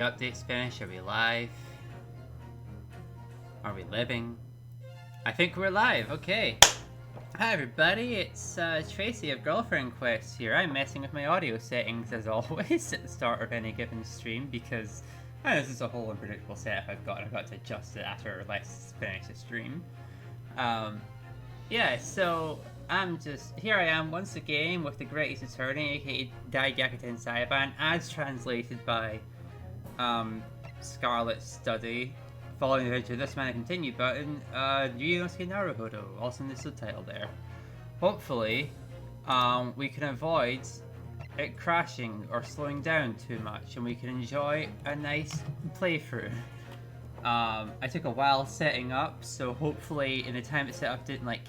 Updates finished. Are we live? Are we living? I think we're live. Okay. Hi everybody, it's Tracy of Girlfriend Quest here. I'm messing with my audio settings as always at the start of any given stream because this is a whole unpredictable setup I've got to adjust it after let's finish the stream. Yeah, so here I am once again with the greatest attorney, aka Daigakuten Saiban, as translated by Scarlet Study. Following the adventure of this man a continue button, Ryunosuke Naruhodo, also in the subtitle there. Hopefully, we can avoid it crashing or slowing down too much, and we can enjoy a nice playthrough. I took a while setting up, so hopefully in the time it set up didn't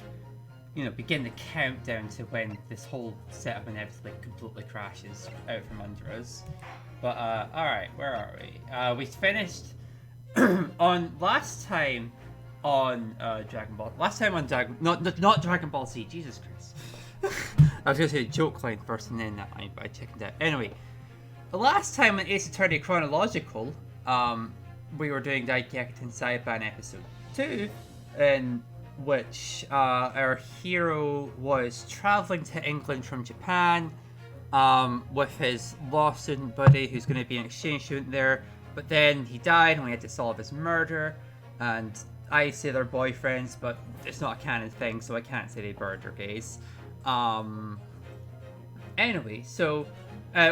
begin the countdown to when this whole setup inevitably completely crashes out from under us. But alright, where are we? We finished on last time on Dragon Ball. Last time on not Dragon Ball Z. Jesus Christ. I was gonna say joke line first and then that line, but I chickened out. Anyway, the last time on Ace Attorney Chronological, we were doing Daikyakuten Saiban episode 2, in which our hero was traveling to England from Japan with his law student buddy who's going to be an exchange student there. But then he died and we had to solve his murder, and I say they're boyfriends, but it's not a canon thing, so I can't say they burned or gays. Anyway, so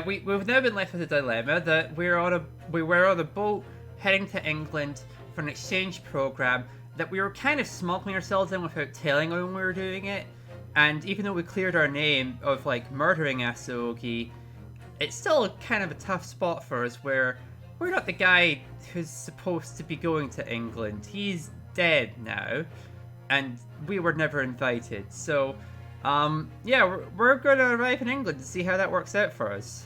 we've now been left with a dilemma that we were on a boat heading to England for an exchange program that we were kind of smuggling ourselves in without telling anyone we were doing it. And even though we cleared our name of murdering Asogi, it's still kind of a tough spot for us where we're not the guy who's supposed to be going to England. He's dead now, and we were never invited. So, yeah, we're going to arrive in England to see how that works out for us.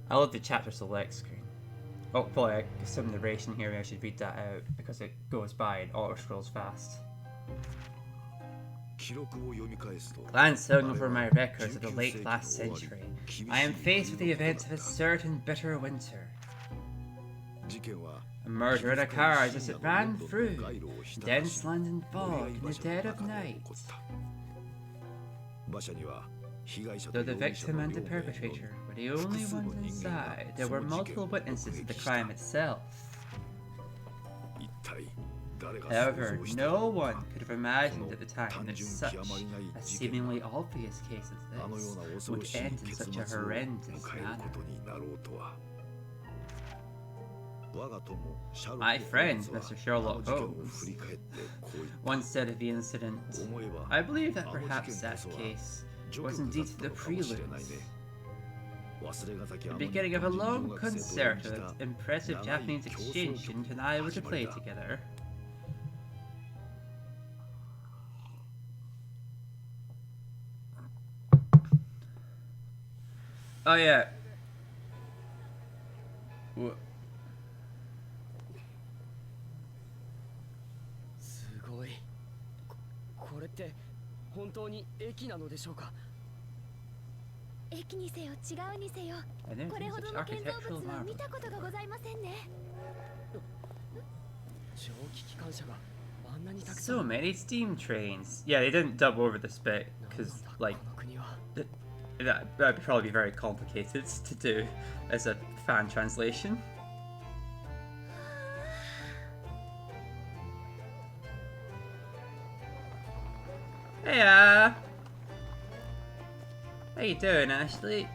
I love the chapter select screen. Oh, probably some narration here. I should read that out because it goes by and auto scrolls fast. Glancing over my records of the late last century, I am faced with the events of a certain bitter winter. A murder in a car as it ran through dense London fog in the dead of night. Though the victim and the perpetrator were the only ones inside, there were multiple witnesses of the crime itself. However, no one could have imagined at the time that such a seemingly obvious case as this would end in such a horrendous manner. My friend, Mr. Sherlock Holmes, once said of the incident, I believe that perhaps that case was indeed the prelude, the beginning of a long, concerted, impressive Japanese exchange student and I were to play together. Oh yeah. What? So many steam trains. Yeah, they didn't dub over this bit because that would probably be very complicated to do as a fan translation. Hey, how you doing, Ashley?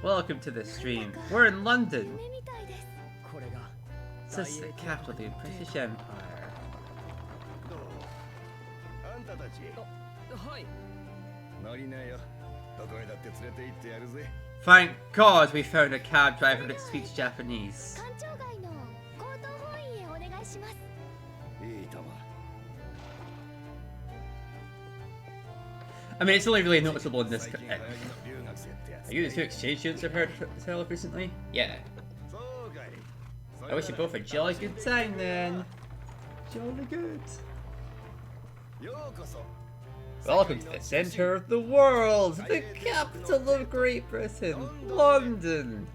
Welcome to the stream. We're in London. This is the capital of the British Empire. Thank God we found a cab driver that speaks Japanese. I mean, it's only really noticeable in this. Are you the two exchange students I've heard tell of recently? Yeah. I wish you both a jolly good time then. Jolly good. Welcome to the centre of the world, the capital of Great Britain, London.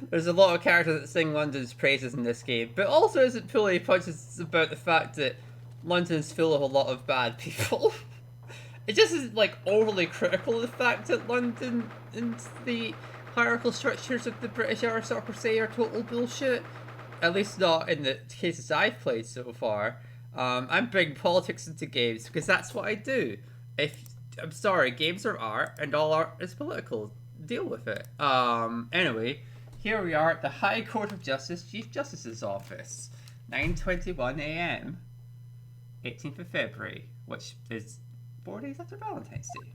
There's a lot of characters that sing London's praises in this game, but also isn't fully conscious about the fact that London's full of a lot of bad people. It just isn't like overly critical of the fact that London and the hierarchical structures of the British aristocracy are total bullshit. At least not in the cases I've played so far. I'm bringing politics into games because that's what I do. I'm sorry, games are art and all art is political. Deal with it. Anyway, here we are at the High Court of Justice, Chief Justice's office. 9:21 AM, 18th of February, which is 4 days after Valentine's Day.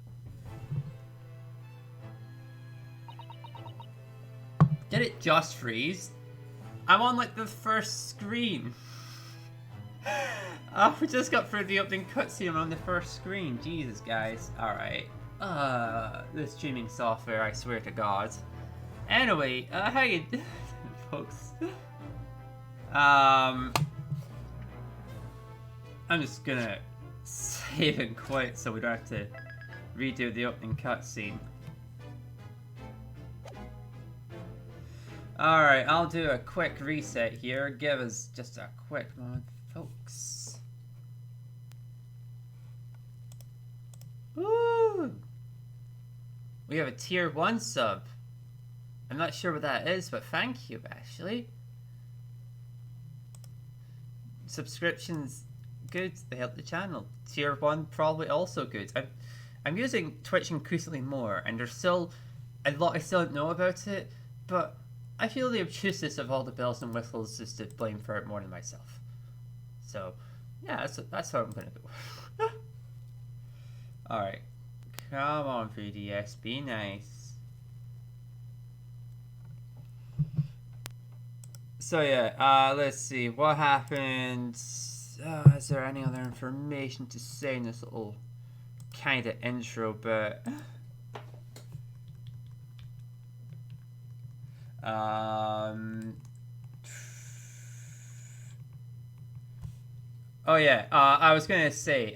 Did it just freeze? I'm on like the first screen. We just got through the opening cutscene. I'm on the first screen. Jesus, guys. Alright. The streaming software, I swear to God. Anyway, how you doing, folks? I'm just gonna save and quit so we don't have to redo the opening cutscene. Alright, I'll do a quick reset here. Give us just a quick moment, folks. Woo! We have a tier 1 sub. I'm not sure what that is, but thank you, actually. Subscriptions, good. They help the channel. Tier 1, probably also good. I'm using Twitch increasingly more, and there's still a lot I still don't know about it, but I feel the obtuseness of all the bells and whistles is to blame for it more than myself. So, yeah, that's what I'm gonna do. Alright. Come on, 3DS, be nice. So yeah, let's see, what happened? Is there any other information to say in this little kind of intro bit? Oh yeah, I was gonna say,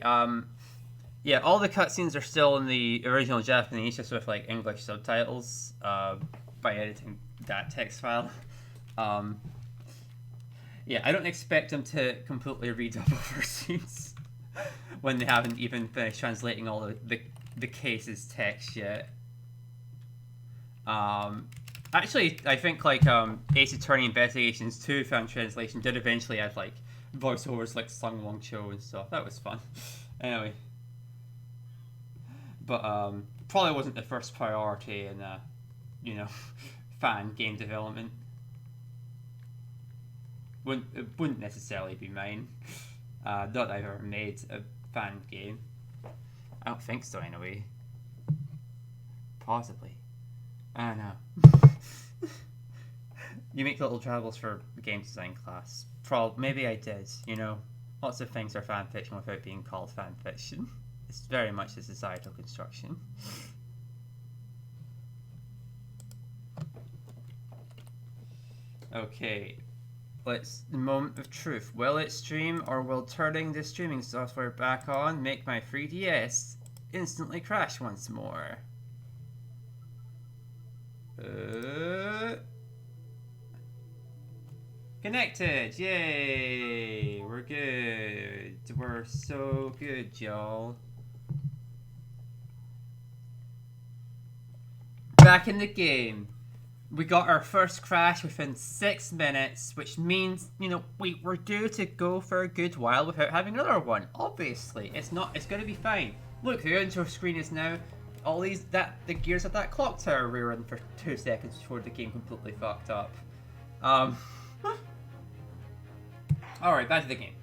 yeah, all the cutscenes are still in the original Japanese, just with like English subtitles, by editing that text file. Yeah, I don't expect them to completely redub over scenes when they haven't even finished translating all the case's text yet. Actually, I think like Ace Attorney Investigations 2 fan translation did eventually add like voiceovers like Sung Wong Cho and stuff. That was fun. Anyway, but probably wasn't the first priority in you know, fan game development. It wouldn't necessarily be mine. Not that I've ever made a fan game. I don't think so, anyway. Possibly. I don't know. You make little travels for the game design class. Maybe I did, you know. Lots of things are fan fiction without being called fan fiction. It's very much a societal construction. Okay. The moment of truth. Will it stream, or will turning the streaming software back on make my 3DS instantly crash once more? Connected! Yay! We're good. We're so good, y'all. Back in the game. We got our first crash within 6 minutes, which means, you know, we're due to go for a good while without having another one. Obviously, it's gonna be fine. Look, the intro screen is now all the gears of that clock tower we were in for 2 seconds before the game completely fucked up. Alright, back to the game.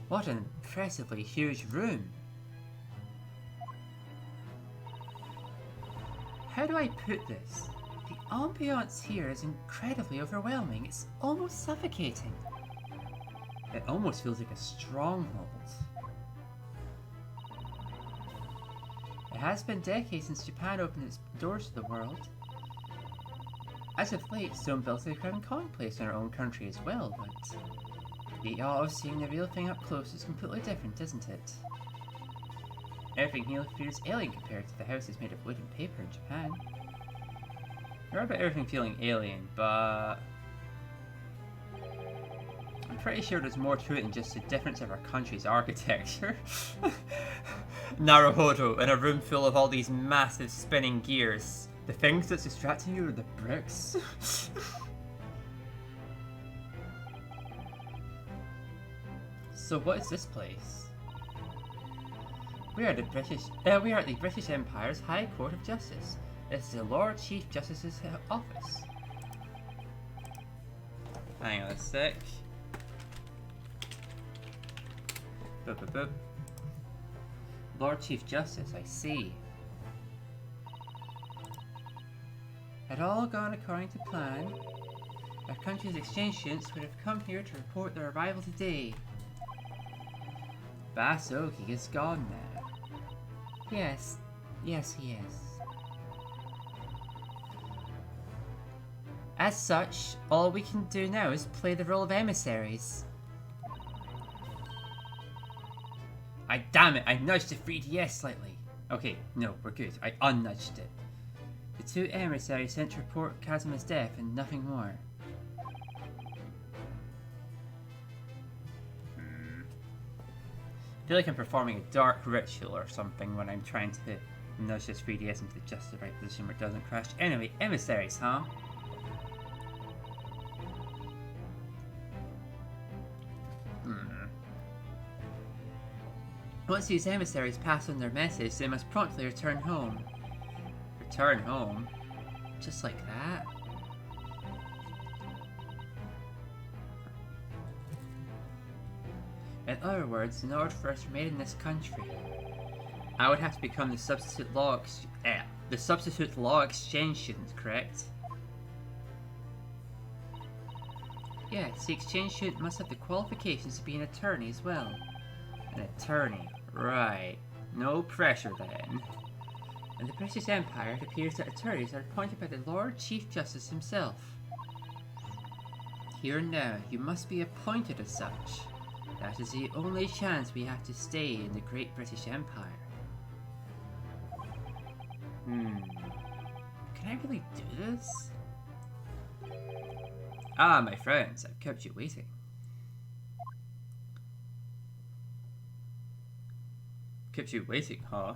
What an impressively huge room. How do I put this? The ambiance here is incredibly overwhelming. It's almost suffocating. It almost feels like a stronghold. It has been decades since Japan opened its doors to the world. As of late, stone buildings have become commonplace in our own country as well, but the awe of seeing the real thing up close is completely different, isn't it? Everything here feels alien compared to the houses made of wood and paper in Japan. You're about everything feeling alien, but I'm pretty sure there's more to it than just the difference of our country's architecture. Naruhodo in a room full of all these massive spinning gears. The things that's distracting you are the bricks. So what is this place? We are at the British Empire's High Court of Justice. This is the Lord Chief Justice's office. Hang on a sec. Boop, boop, boop. Lord Chief Justice, I see. Had all gone according to plan, our country's exchange students would have come here to report their arrival today. Basoki is gone now. Yes, yes he is. As such, all we can do now is play the role of emissaries. Damn it, I nudged the 3DS slightly. Okay, no, we're good. I unnudged it. The two emissaries sent to report Kazuma's death and nothing more. I feel like I'm performing a dark ritual or something when I'm trying to nudge this 3DS into just the right position where it doesn't crash. Anyway, emissaries, huh? Once these emissaries pass on their message, they must promptly return home. Return home? Just like that? In other words, in order for us to remain in this country, I would have to become the substitute law exchange student, correct? Yes, the exchange student must have the qualifications to be an attorney as well. An attorney, right. No pressure then. In the British Empire, it appears that attorneys are appointed by the Lord Chief Justice himself. Here and now, you must be appointed as such. That is the only chance we have to stay in the Great British Empire. Can I really do this? Ah, my friends, I've kept you waiting. Kept you waiting, huh?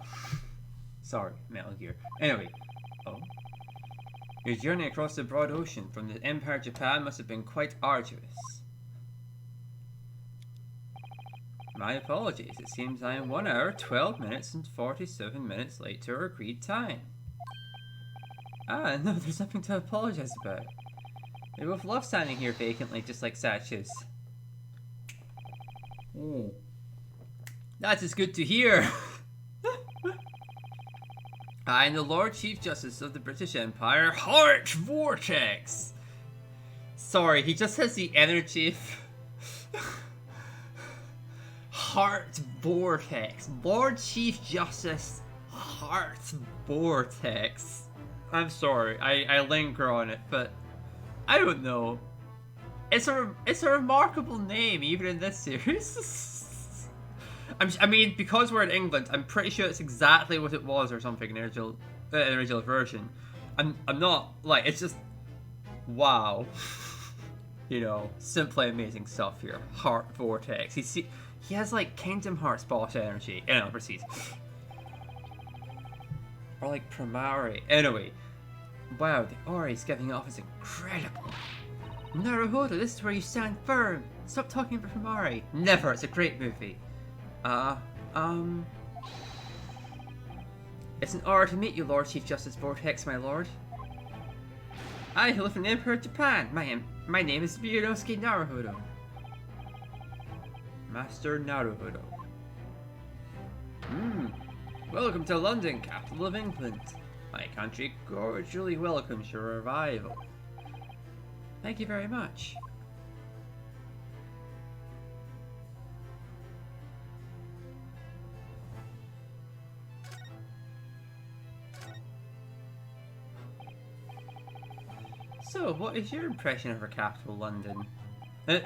Sorry, Metal Gear. Anyway, your journey across the broad ocean from the Empire of Japan must have been quite arduous. My apologies, it seems I am 1 hour, 12 minutes and 47 minutes late to our agreed time. Ah, no, there's nothing to apologize about. We both love standing here vacantly, just like statues. That is good to hear! I am the Lord Chief Justice of the British Empire, Heart Vortex! Sorry, he just has the energy of... Heart Vortex. Lord Chief Justice, Heart Vortex. I'm sorry, I linger on it, but I don't know. It's a remarkable name, even in this series. I mean, because we're in England, I'm pretty sure it's exactly what it was or something in the original version. I'm not, like, it's just, wow. You know, simply amazing stuff here. Heart Vortex. He has, like, Kingdom Hearts boss energy. Anyway, proceed. Or, like, Primari. Anyway. Wow, the aura he's giving off is incredible. Naruhodo, this is where you stand firm. Stop talking about Primari. Never, it's a great movie. It's an honor to meet you, Lord Chief Justice Vortex, my lord. I live in the Emperor of Japan. My name is Ryunosuke Naruhodo. Master Naruhodo. Welcome to London, capital of England. My country cordially welcomes your arrival. Thank you very much. So, what is your impression of our capital, London?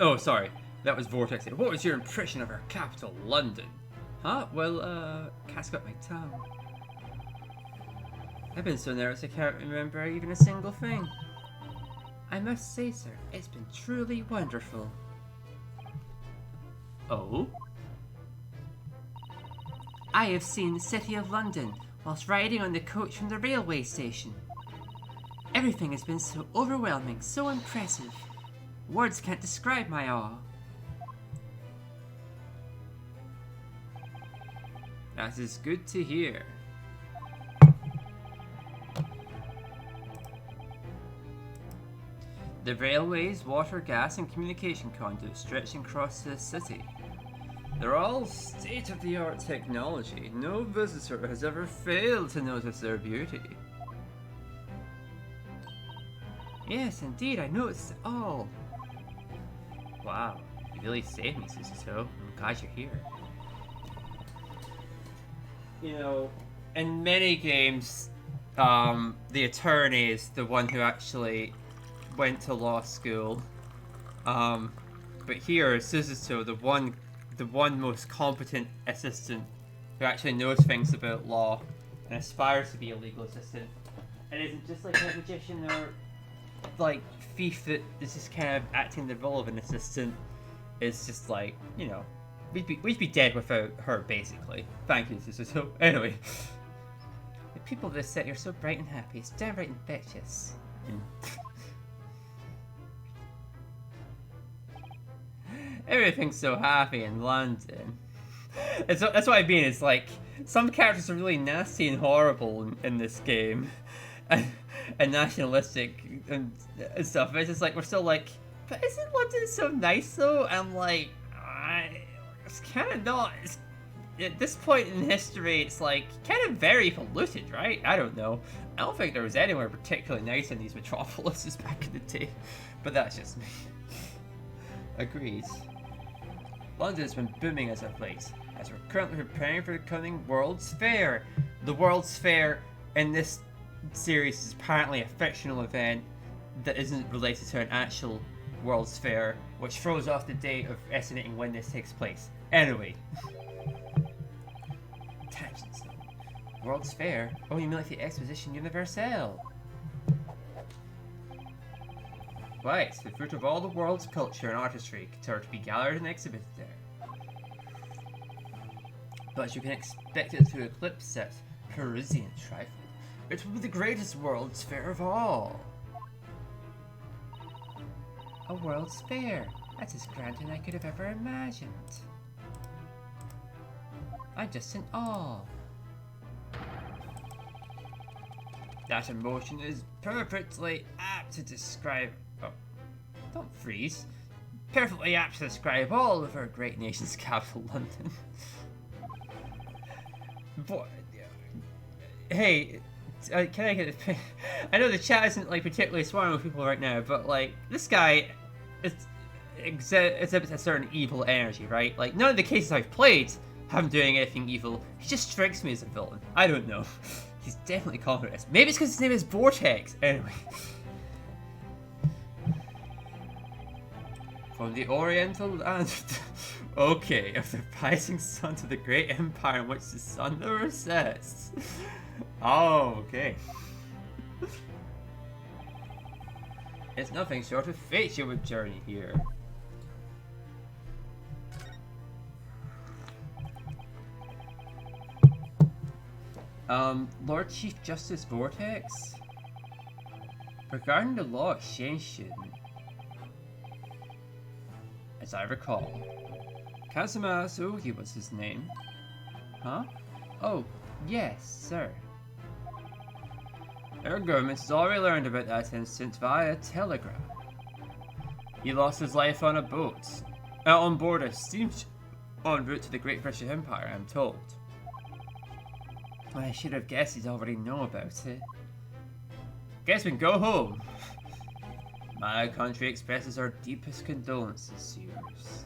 Oh, sorry. That was Vortex. What was your impression of our capital, London? Huh? Well, cat's got my tongue. I've been so nervous I can't remember even a single thing. I must say, sir, it's been truly wonderful. Oh? I have seen the city of London whilst riding on the coach from the railway station. Everything has been so overwhelming, so impressive. Words can't describe my awe. That is good to hear. The railways, water, gas and communication conduits stretching across the city. They're all state-of-the-art technology. No visitor has ever failed to notice their beauty. Yes, indeed, I noticed it all. Wow, you really saved me, Suzuto. I'm glad you're here. You know, in many games, the attorney is the one who actually went to law school. But here, Suzuto, the one most competent assistant who actually knows things about law and aspires to be a legal assistant. And isn't just like a magician or like thief that is just kind of acting the role of an assistant. Is just like, you know, we'd be dead without her, basically. Thank you, Suzuto. Anyway, the people of this city are so bright and happy. It's downright infectious. Everything's so happy in London. That's what I mean. It's like some characters are really nasty and horrible in this game, and nationalistic and stuff. It's just like we're still like, but isn't London so nice though? And I'm like, it's kind of not. At this point in history, it's like kind of very polluted, right? I don't know. I don't think there was anywhere particularly nice in these metropolises back in the day, but that's just me. Agreed. London has been booming as of late, as we're currently preparing for the coming World's Fair. The World's Fair in this series is apparently a fictional event that isn't related to an actual World's Fair, which throws off the date of estimating when this takes place. Anyway. Tangents. World's Fair? Oh, you mean like the Exposition Universelle? Right, the fruit of all the world's culture and artistry are to be gathered and exhibited there. But you can expect it to eclipse that Parisian trifle. It will be the greatest World's Fair of all. A World's Fair? That's as grand as I could have ever imagined. I'm just in awe. That emotion is perfectly apt to describe... Oh, don't freeze. Perfectly apt to describe all of our great nation's capital, London. Boy, hey, can I get a... I know the chat isn't like particularly swarming with people right now, but like, this guy exhibits a certain evil energy, right? Like, none of the cases I've played have him doing anything evil. He just strikes me as a villain. I don't know. He's definitely confident. Maybe it's because his name is Vortex. Anyway. From the Oriental land. Okay, of the rising sun to the great empire in which the sun never sets. Oh, okay. It's nothing short of fate you would journey here. Lord Chief Justice Vortex? Regarding the law exchange student, as I recall, Kazuma Sugi was his name. Huh? Oh, yes, sir. Our government has already learned about that incident via telegram. He lost his life on a boat, on board a steamship en route to the Great British Empire, I'm told. I should have guessed he'd already know about it. Guess we can go home. My country expresses our deepest condolences to yours.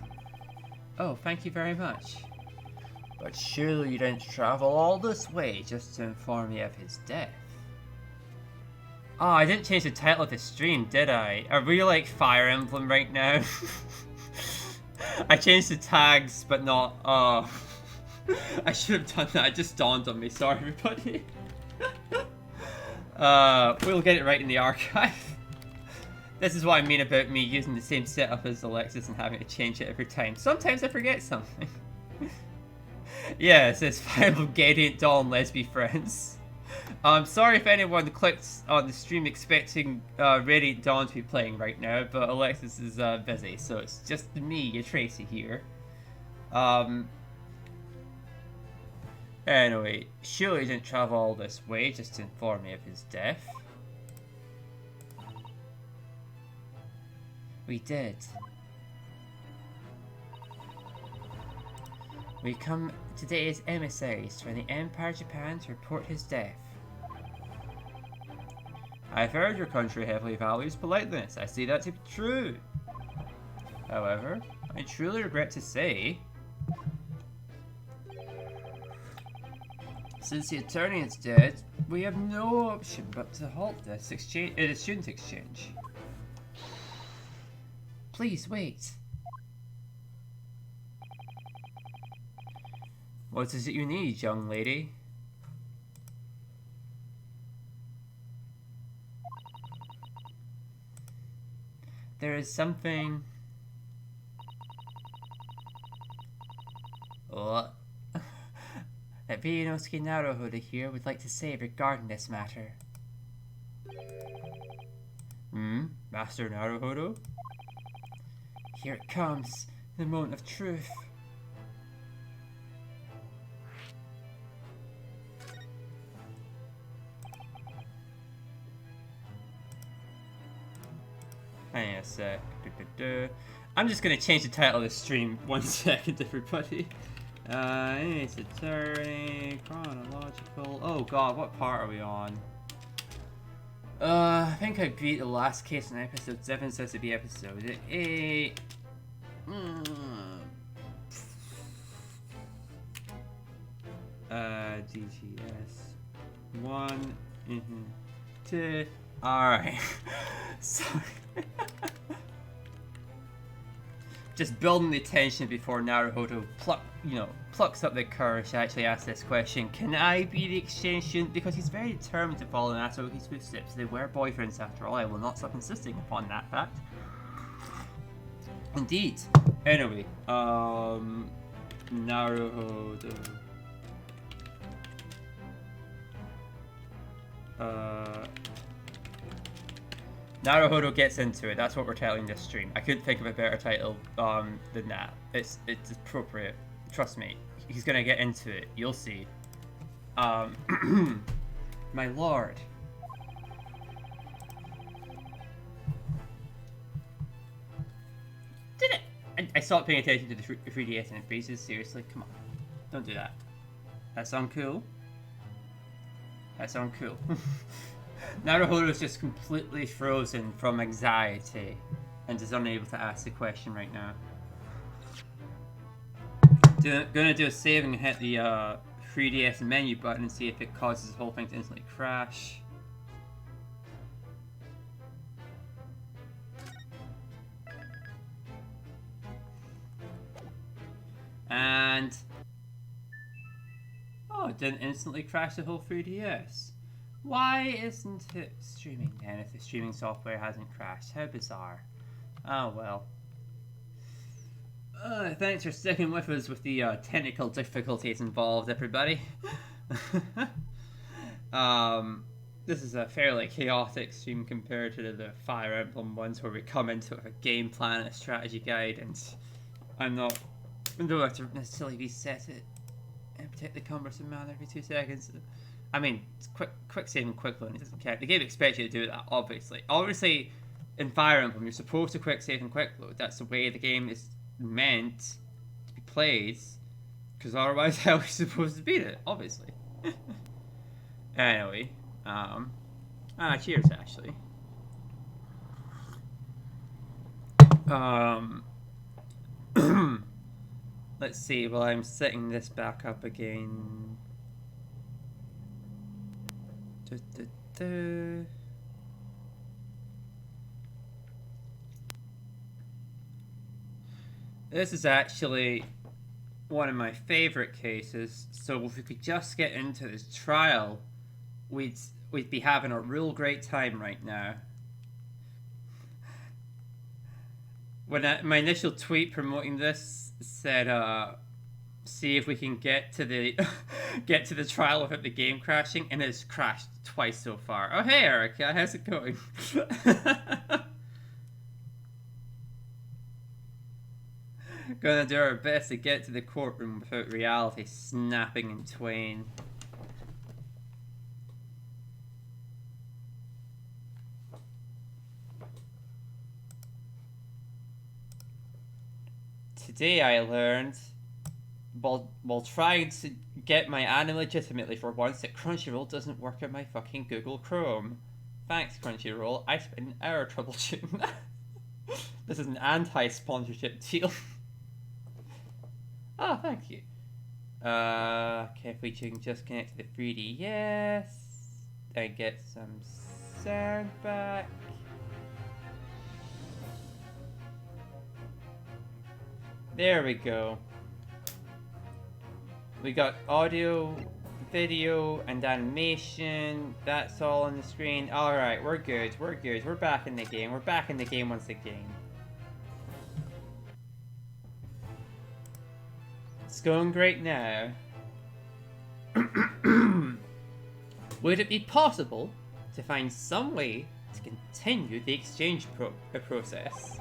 Oh, thank you very much. But surely you didn't travel all this way just to inform me of his death. Oh, I didn't change the title of the stream, did I? Are we like Fire Emblem right now? I changed the tags, but not. Oh. I should have done that. It just dawned on me. Sorry, everybody. We'll get it right in the archive. This is what I mean about me using the same setup as Alexis and having to change it every time. Sometimes I forget something. Yeah, it says Fire Emblem Gradient Dawn, let's be friends. Sorry if anyone clicked on the stream expecting Radiant Dawn to be playing right now, but Alexis is busy, so it's just me, your Tracy here. Anyway, surely he didn't travel all this way just to inform me of his death. We did. We come today as emissaries from the Empire of Japan to report his death. I've heard your country heavily values politeness. I see that to be true. However, I truly regret to say, since the attorney is dead, we have no option but to halt this exchange, student exchange. Please wait. What is it you need, young lady? There is something... What? That Vienosuke Naruhodo here would like to say regarding this matter. Master Naruhodo? Here it comes, the moment of truth. Hang on a sec. I'm just gonna change the title of the stream 1 second, everybody. It's attorney, chronological. Oh god, what part are we on? I think I beat the last case in episode 7, so this would be episode 8. DGS1. 2. Alright. Sorry. Just building the tension before Naruhodo plucks up the courage to actually ask this question. Can I be the exchange student? Because he's very determined to follow in Naruhodo's footsteps. They were boyfriends after all. I will not stop insisting upon that fact. Indeed. Anyway, Naruhodo. Naruhodo gets into it. That's what we're telling this stream. I couldn't think of a better title than that. It's appropriate. Trust me. He's gonna get into it. You'll see. My lord. Did it? I stopped paying attention to the 3DS and it freezes. Seriously, come on. Don't do that. That's uncool. That's uncool. Naruhodo is just completely frozen from anxiety and is unable to ask the question right now. Gonna do a save and hit the 3DS menu button and see if it causes the whole thing to instantly crash. And... oh, it didn't instantly crash the whole 3DS. Why isn't it streaming then if the streaming software hasn't crashed? How bizarre. Oh well. Thanks for sticking with us with the technical difficulties involved, everybody. This is a fairly chaotic stream compared to the Fire Emblem ones where we come into it with a game plan and a strategy guide, and I don't have to necessarily reset it and protect the cumbersome man every 2 seconds. I mean, it's quick save and quick load, it doesn't count. The game expects you to do that, obviously. Obviously, in Fire Emblem, you're supposed to quick save and quick load. That's the way the game is meant to be played, because otherwise how are we supposed to beat it? Obviously. Anyway, cheers, actually. Let's see, while I'm setting this back up again. This is actually one of my favorite cases, so if we could just get into this trial, we'd be having a real great time right now. When my initial tweet promoting this said, see if we can get to the get to the trial without the game crashing, and it's crashed twice so far. Oh hey Erica, how's it going? Gonna do our best to get to the courtroom without reality snapping in twain. Today I learned, while trying to get my anime legitimately for once, that Crunchyroll doesn't work on my fucking Google Chrome. Thanks Crunchyroll, I spent an hour troubleshooting that. This is an anti-sponsorship deal. Oh, thank you. Okay, if we can just connect to the 3DS, I get some sound back. There we go. We got audio, video, and animation. That's all on the screen. Alright, we're good. We're good. We're back in the game. We're back in the game once again. It's going great now. Would it be possible to find some way to continue the exchange process?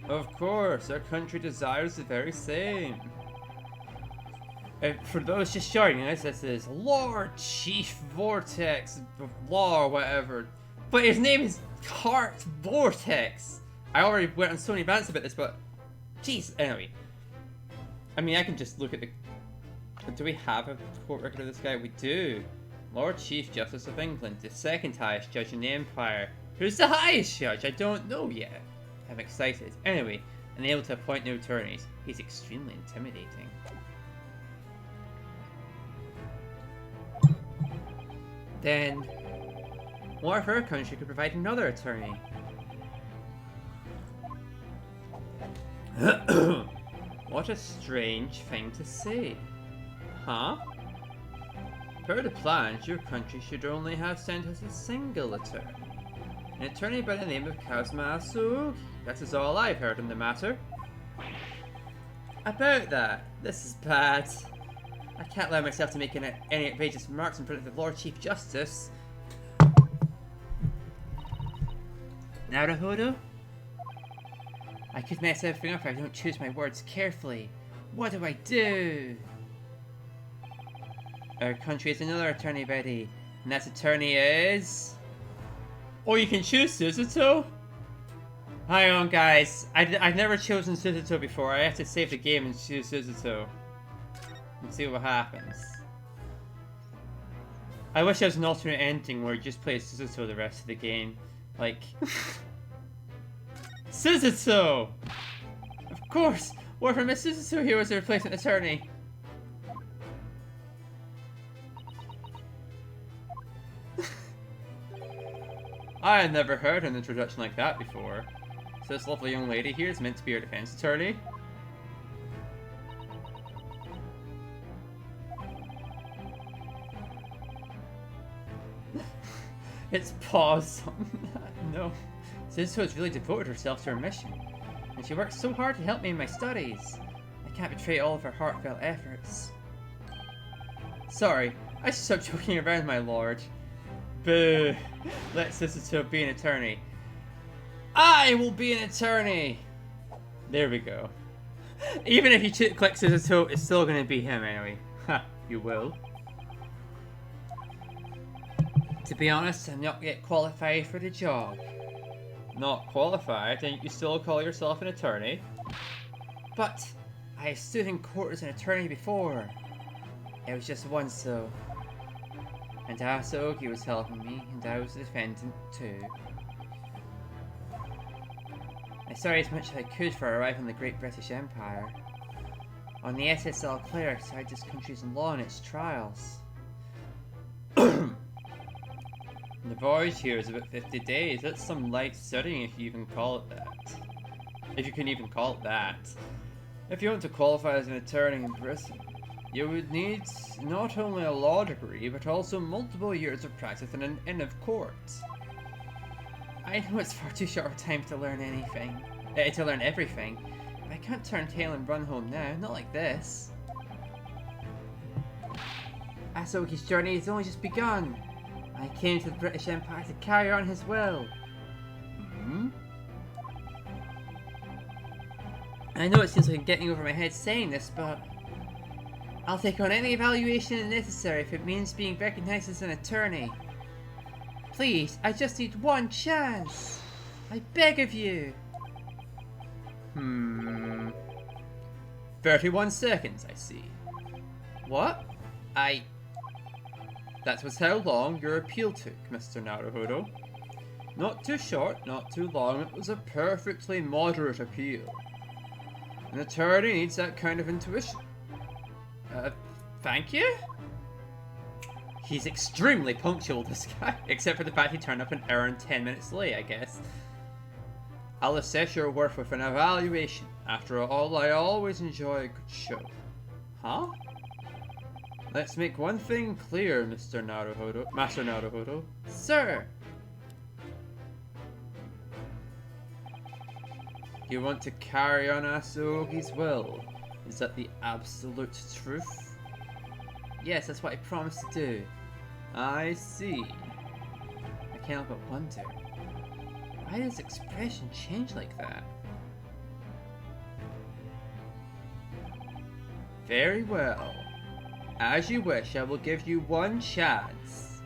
Of course, our country desires the very same. For those just joining us, this is Lord Chief Vortex of Law or whatever. But his name is Heart Vortex. I already went on so many rants about this, but jeez, anyway. I mean, I can just look at the... Do we have a court record of this guy? We do. Lord Chief Justice of England, the second highest judge in the Empire. Who's the highest judge? I don't know yet. I'm excited. Anyway, and able to appoint new attorneys. He's extremely intimidating. Then, what if our country could provide another attorney? What a strange thing to say. Huh? Per the plans, your country should only have sent us a single attorney. An attorney by the name of Kazuma Asugi. That is all I've heard on the matter. About that, this is bad. I can't allow myself to make any outrageous remarks in front of the Lord Chief Justice. Naruhodo? I could mess everything up if I don't choose my words carefully. What do I do? Our country has another attorney ready, and that attorney is... Oh, you can choose Suzuto? Hang on, guys. I've never chosen Suzuto before. I have to save the game and choose Suzuto. And see what happens. I wish there was an alternate ending where you just play Suzuto the rest of the game. Like... Suzuto! Of course! What if Miss Suzuto here was the replacement attorney? I had never heard an introduction like that before. So this lovely young lady here is meant to be our defense attorney? It's paused on that. No. Suzuto has really devoted herself to her mission, and she works so hard to help me in my studies. I can't betray all of her heartfelt efforts. Sorry, I should stop joking around, my lord. Boo! Let Suzuto be an attorney. I will be an attorney! There we go. Even if you click Suzuto, it's still going to be him anyway. Ha, you will. To be honest, I'm not yet qualified for the job. Not qualified? Then you still call yourself an attorney? But I have stood in court as an attorney before. It was just once though. And Asugi was helping me, and I was the defendant too. I studied as much as I could for a arrival in the Great British Empire. On the SSL Cleric side this country's law and its trials. The voyage here is about 50 days. That's some light studying if you even call it that. If you can even call it that. If you want to qualify as an attorney in Britain, you would need not only a law degree, but also multiple years of practice in of court. I know it's far too short of time to learn anything, to learn everything, but I can't turn tail and run home now, not like this. Asoki's journey has only just begun. I came to the British Empire to carry on his will. Hmm? I know it seems like I'm getting over my head saying this, but I'll take on any evaluation necessary if it means being recognized as an attorney. Please, I just need one chance. I beg of you. 31 seconds, I see. What? That was how long your appeal took, Mr. Naruhodo. Not too short, not too long, it was a perfectly moderate appeal. An attorney needs that kind of intuition. Thank you? He's extremely punctual, this guy. Except for the fact he turned up an hour and 10 minutes late, I guess. I'll assess your worth with an evaluation. After all, I always enjoy a good show. Huh? Let's make one thing clear, Master Naruhodo. Sir! You want to carry on Asogi's will? Is that the absolute truth? Yes, that's what I promised to do. I see. I can't help but wonder. Why does expression change like that? Very well. As you wish, I will give you one chance.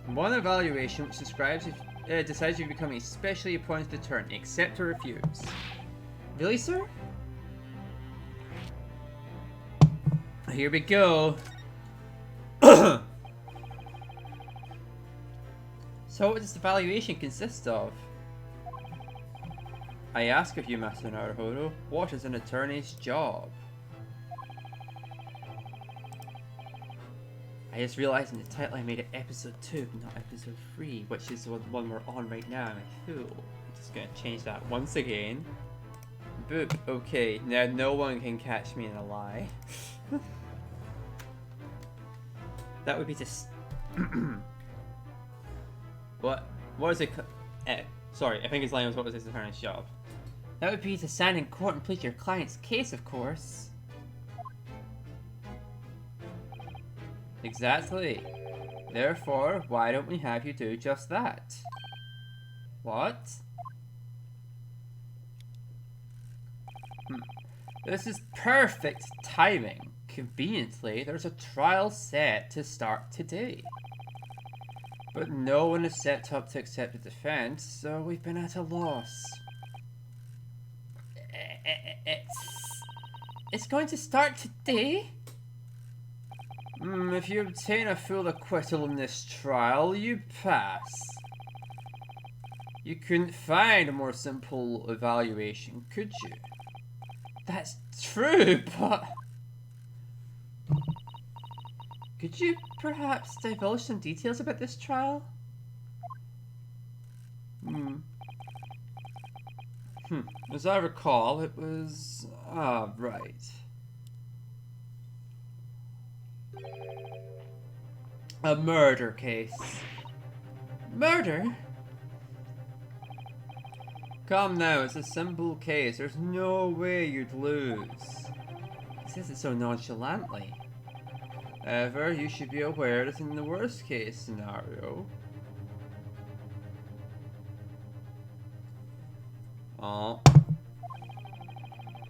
One evaluation which decides if you become a specially appointed attorney. Accept or refuse. Really, sir? Here we go. So what does the evaluation consist of? I ask of you, Master Naruhodo, what is an attorney's job? I just realized in the title I made it episode 2, not episode 3, which is the one we're on right now. I'm like, cool. I'm just gonna change that once again. Boop. Okay, now no one can catch me in a lie. That would be just... What is it? Sorry, I think his line was, what was his attorney's job? That would be to stand in court and plead your client's case, of course. Exactly. Therefore, why don't we have you do just that? What? This is perfect timing. Conveniently, there's a trial set to start today. But no one is set up to accept the defense, so we've been at a loss. It's going to start today? If you obtain a full acquittal in this trial, you pass. You couldn't find a more simple evaluation, could you? That's true, but... Could you perhaps divulge some details about this trial? As I recall, it was... right. A murder case. Murder? Come now, it's a simple case. There's no way you'd lose. He says it so nonchalantly. However, you should be aware that in the worst case scenario...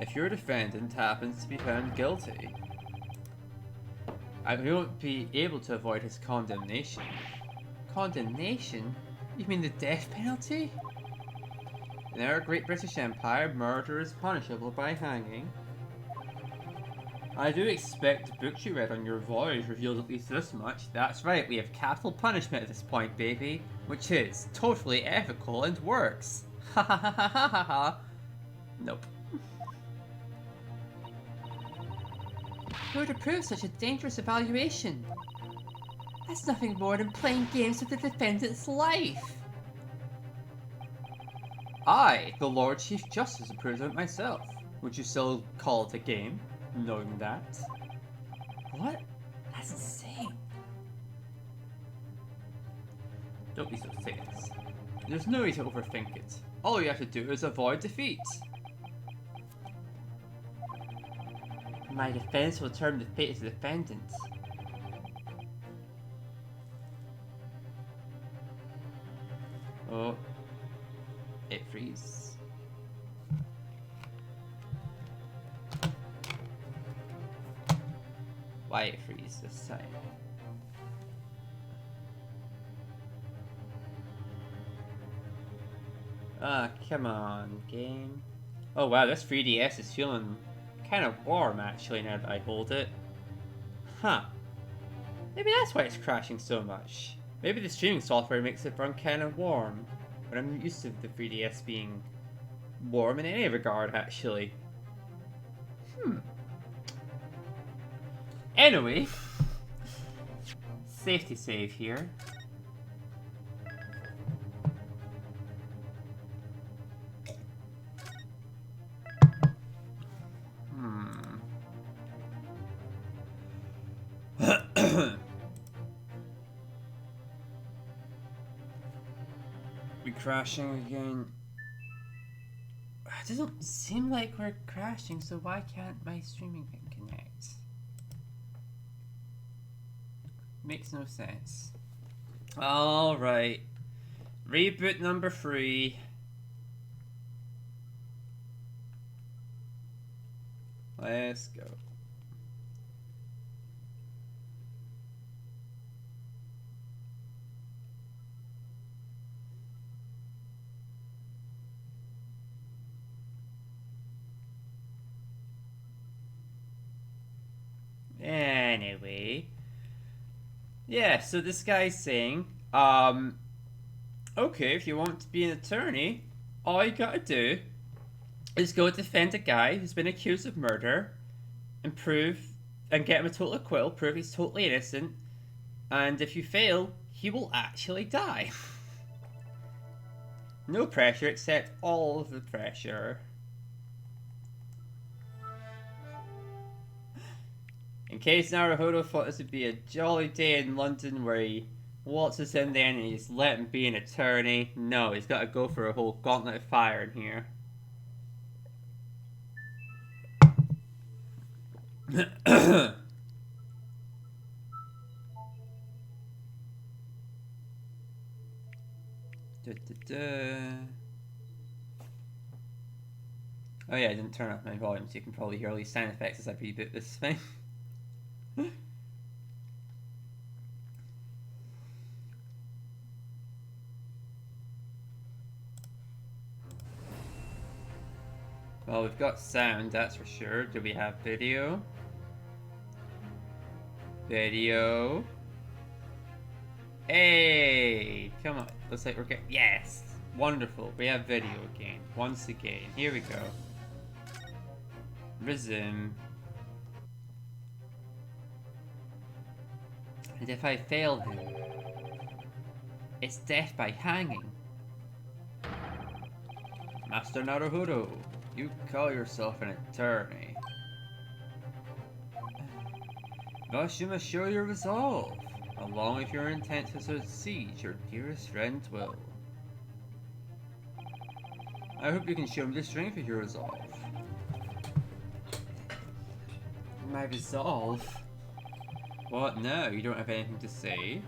if your defendant happens to be found guilty, we won't be able to avoid his condemnation. Condemnation? You mean the death penalty? In our great British Empire, murder is punishable by hanging. I do expect the books you read on your voyage revealed at least this much. That's right, we have capital punishment at this point, baby. Which is totally ethical and works. Ha ha ha ha ha ha. Nope. Who would approve such a dangerous evaluation? That's nothing more than playing games with the defendant's life. I, the Lord Chief Justice, approves of it myself. Would you still call it a game, knowing that? What? That's insane. Don't be so serious. There's no need to overthink it. All you have to do is avoid defeat. My defense will determine the fate of the defendant. Oh. It freezes. Why it freezes this time? Ah, come on, game. Oh wow, this 3DS is feeling kind of warm actually now that I hold it. Huh. Maybe that's why it's crashing so much. Maybe the streaming software makes it run kind of warm. But I'm used to the 3DS being warm in any regard actually. Anyway. Safety save here. We crashing again. It doesn't seem like we're crashing, so why can't my streaming thing connect? Makes no sense. Alright. Reboot number 3. Let's go. Anyway. Yeah, so this guy's saying, okay, if you want to be an attorney, all you gotta do is go defend a guy who's been accused of murder and get him a total acquittal, prove he's totally innocent, and if you fail, he will actually die. No pressure except all of the pressure. In case Naruhodo thought this would be a jolly day in London where he waltzes in there and he's let him be an attorney, no, he's got to go for a whole gauntlet of fire in here. Oh yeah, I didn't turn up my volume, so you can probably hear all these sound effects as I reboot this thing. Well, we've got sound, that's for sure. Do we have video? Video. Hey! Come on. Looks like we're getting... Yes! Wonderful. We have video again. Once again. Here we go. Resume. And if I fail him, it's death by hanging. Master Naruhodo, you call yourself an attorney. Thus you must show your resolve, along with your intent to succeed your dearest friend's will. I hope you can show me the strength of your resolve. My resolve? What now? You don't have anything to say?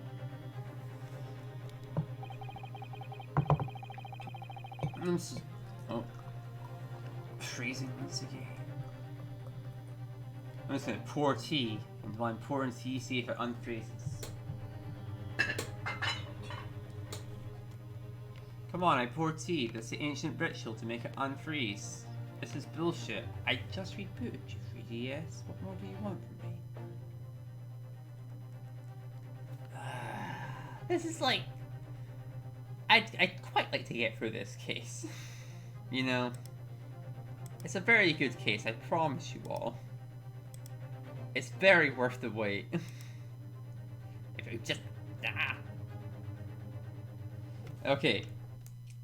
Oh. Freezing once again. I'm just gonna pour tea, and while I'm pouring tea, see if it unfreezes. Come on, I pour tea. That's the ancient ritual to make it unfreeze. This is bullshit. I just rebooted you, 3DS. What more do you want from me? This is like... I'd quite like to get through this case. You know? It's a very good case, I promise you all. It's very worth the wait. If you just... Okay.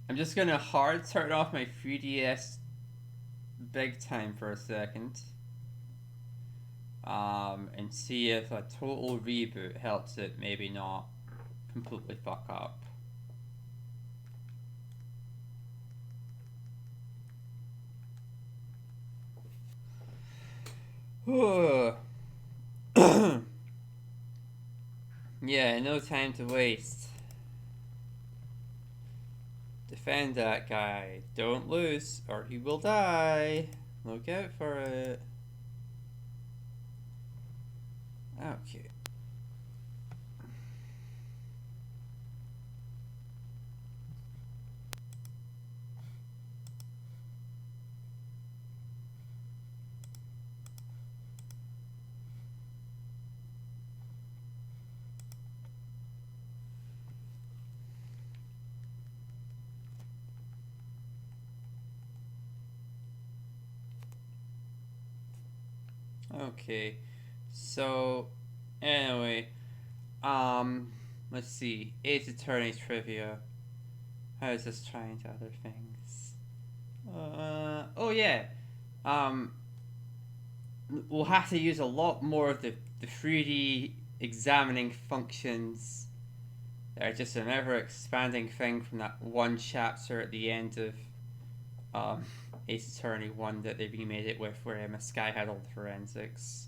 I'm just gonna hard turn off my 3DS big time for a second. And see if a total reboot helps it maybe not completely fuck up. Yeah, no time to waste. Defend that guy. Don't lose, or he will die. Look out for it. Okay. Okay. So, anyway, let's see. Ace Attorney trivia. How is this trying to other things? Oh yeah. Um, we'll have to use a lot more of the 3D examining functions that are just an ever expanding thing from that one chapter at the end of Ace Attorney 1 that they remade it with, where Sky had all the forensics.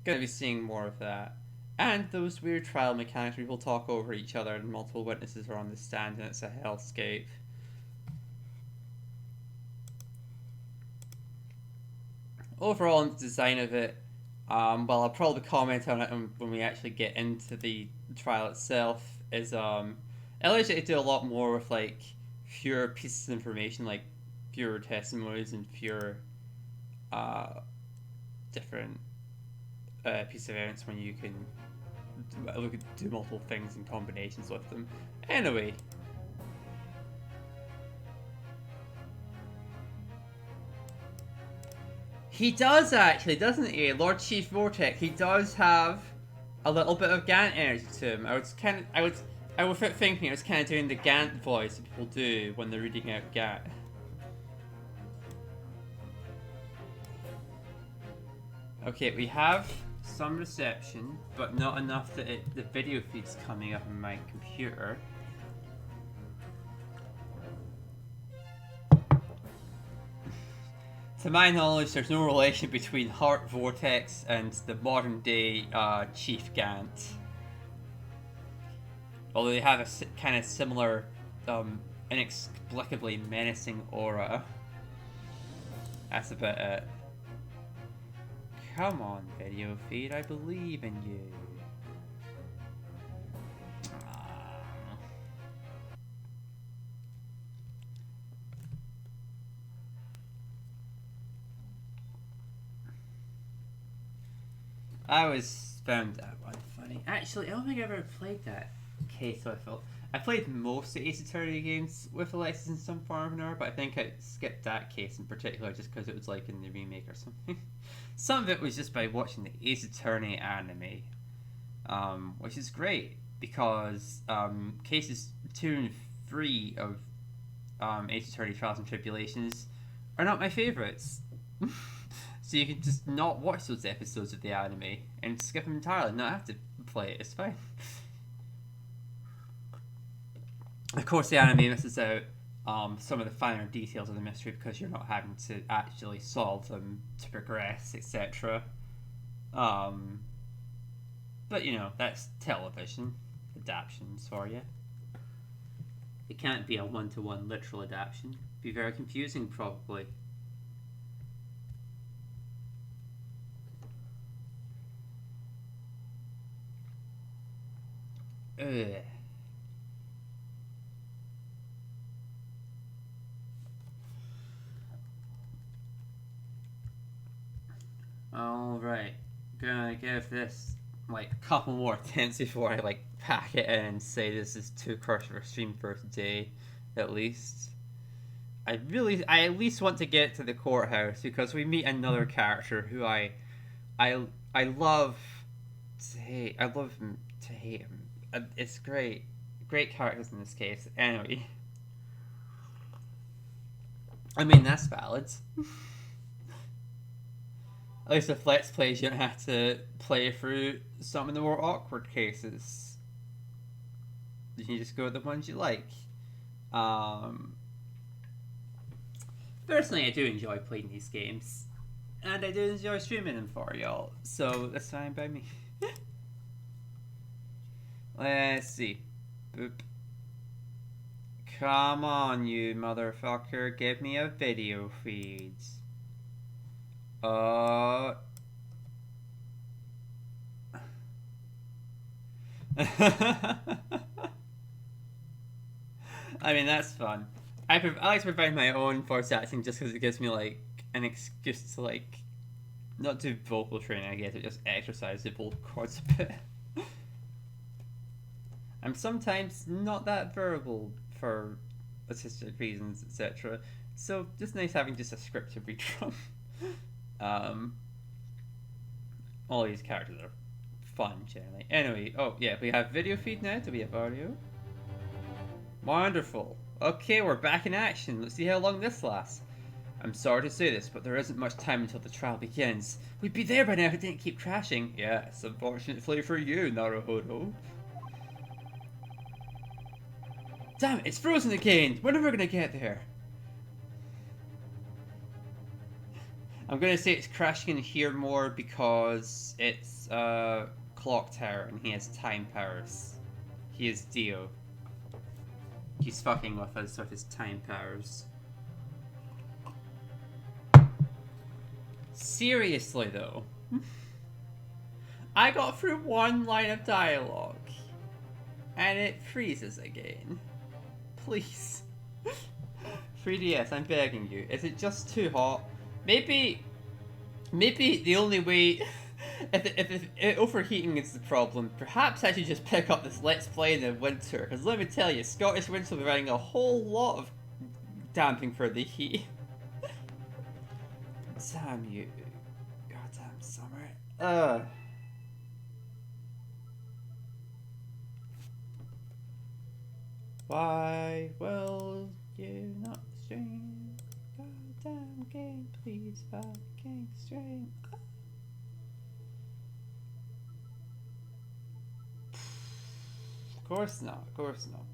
Gonna be seeing more of that. And those weird trial mechanics where people talk over each other and multiple witnesses are on the stand and it's a hellscape. Overall, in the design of it, well, I'll probably comment on it when we actually get into the trial itself. Is it allows you to do a lot more with like fewer pieces of information, like fewer testimonies and fewer different pieces of evidence when you can do multiple things in combinations with them. Anyway. He does actually, doesn't he? Lord Chief Vortex, he does have a little bit of Gant energy to him. I was thinking I was kind of doing the Gant voice that people do when they're reading out Gant. Okay, we have some reception, but not enough that the video feed's coming up on my computer. To my knowledge, there's no relation between Heart Vortex and the modern day Chief Gant. Although they have a kind of similar, inexplicably menacing aura. That's about it. Come on, video feed, I believe in you. I always found that one funny. Actually, I don't think I ever played that case with it. I played most of Ace Attorney games with Alexis in some form or another, but I think I skipped that case in particular just because it was like in the remake or something. Some of it was just by watching the Ace Attorney anime, which is great because cases 2 and 3 of Ace Attorney Trials and Tribulations are not my favourites. So you can just not watch those episodes of the anime and skip them entirely, not have to play it, it's fine. Of course, the anime misses out some of the finer details of the mystery because you're not having to actually solve them to progress, etc. But you know, that's television adaptations for you. It can't be a one-to-one literal adaptation. It'd be very confusing, probably. Ugh. Alright, gonna give this like a couple more attempts before I like pack it in and say this is too cursed for stream for today, at least. I at least want to get to the courthouse because we meet another character who I love to hate. I love him to hate him. It's great characters in this case. Anyway, I mean that's valid. At least with Let's Plays, you don't have to play through some of the more awkward cases. You can just go with the ones you like. Personally, I do enjoy playing these games. And I do enjoy streaming them for y'all. So, that's fine by me. Let's see. Boop. Come on, you motherfucker. Give me a video feed. I mean, that's fun. I like to provide my own voice acting just because it gives me, like, an excuse to, like, not do vocal training, I guess, but just exercise the vocal cords a bit. I'm sometimes not that verbal for artistic reasons, etc. So, just nice having just a script to read from. All these characters are fun, generally. Anyway, oh yeah, we have video feed now. Do we have audio? Wonderful. Okay, we're back in action. Let's see how long this lasts. I'm sorry to say this, but there isn't much time until the trial begins. We'd be there by now if it didn't keep crashing. Yes, unfortunately for you, Naruhodo. Damn it, it's frozen again! When are we gonna get there? I'm gonna say it's crashing in here more because it's Clock Tower and he has time powers. He is Dio. He's fucking with us with his time powers. Seriously though. I got through one line of dialogue and it freezes again. Please. 3DS, I'm begging you. Is it just too hot? Maybe the only way, if overheating is the problem, perhaps I should just pick up this Let's Play in the winter. Because let me tell you, Scottish winter will be running a whole lot of damping for the heat. Damn you, goddamn summer. Why will you not stream? Goddamn game, please fucking stream. Of course not, of course not.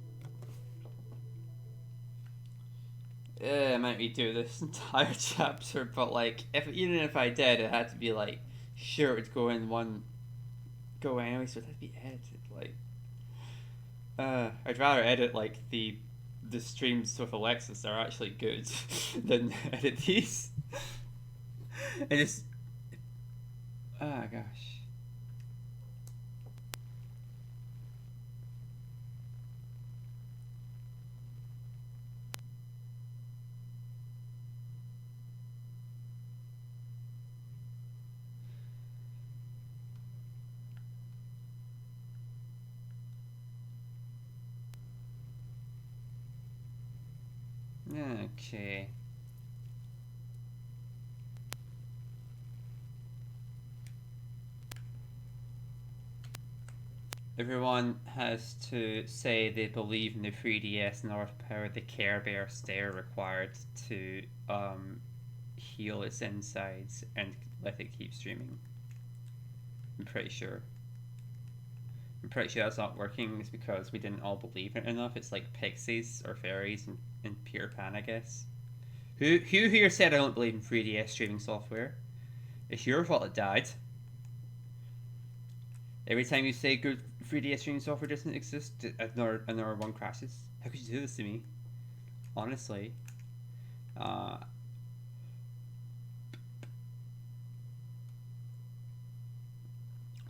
I might redo this entire chapter, but like, even if I did, it had to be like, sure it would go in one go anyway, so it had to be edited. Like, I'd rather edit like the streams with Alexis that are actually good than edit these. I just, oh gosh. Okay. Everyone has to say they believe in the 3DS in order to power the Care Bear stair required to heal its insides and let it keep streaming. I'm pretty sure. I'm pretty sure that's not working. It's because we didn't all believe it enough. It's like pixies or fairies in Peter Pan, I guess. Who here said I don't believe in 3DS streaming software? It's your fault it died. Every time you say good 3DS streaming software doesn't exist, another one crashes. How could you do this to me? Honestly.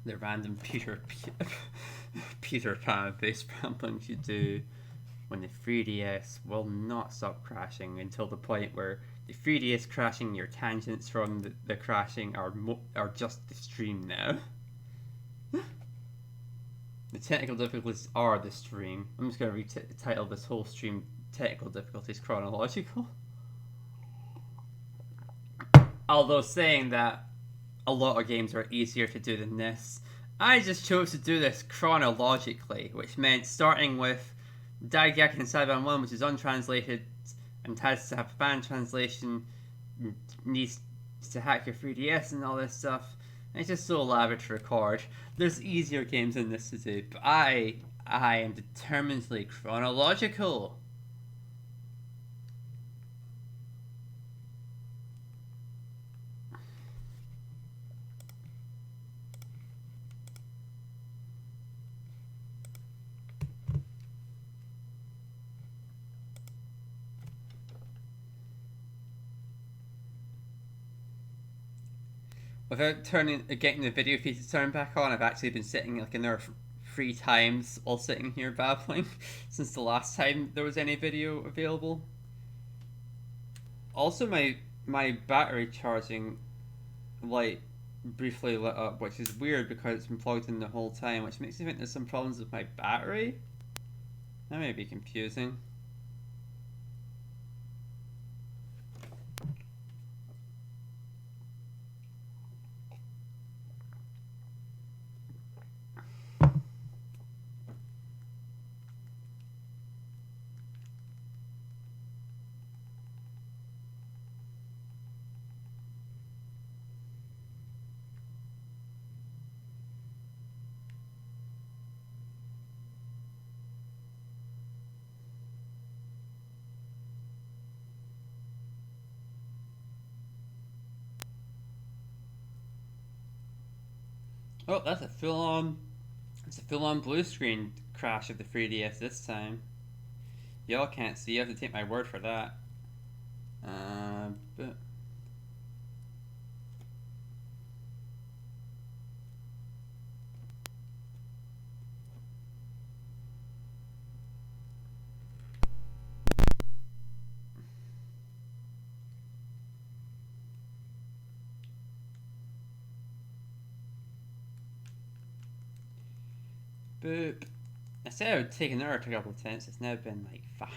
The random Peter Pan based ramblings you do when the 3DS will not stop crashing until the point where the 3DS crashing, your tangents from the crashing are just the stream now. The technical difficulties are the stream. I'm just going to retitle this whole stream Technical Difficulties Chronological. Although saying that a lot of games are easier to do than this, I just chose to do this chronologically, which meant starting with Daigaku and Saiban 1, which is untranslated and has to have fan translation, needs to hack your 3DS and all this stuff. And it's just so elaborate to record. There's easier games than this to do, but I am determinedly chronological. Without getting the video feed to turn back on, I've actually been sitting like another 3 times, all sitting here babbling since the last time there was any video available. Also, my battery charging light briefly lit up, which is weird because it's been plugged in the whole time, which makes me think there's some problems with my battery. That may be confusing. Oh, that's a full-on blue screen crash of the 3DS this time. Y'all can't see, you have to take my word for that. But... Boop. I said I would take another couple of attempts, it's now been like 5.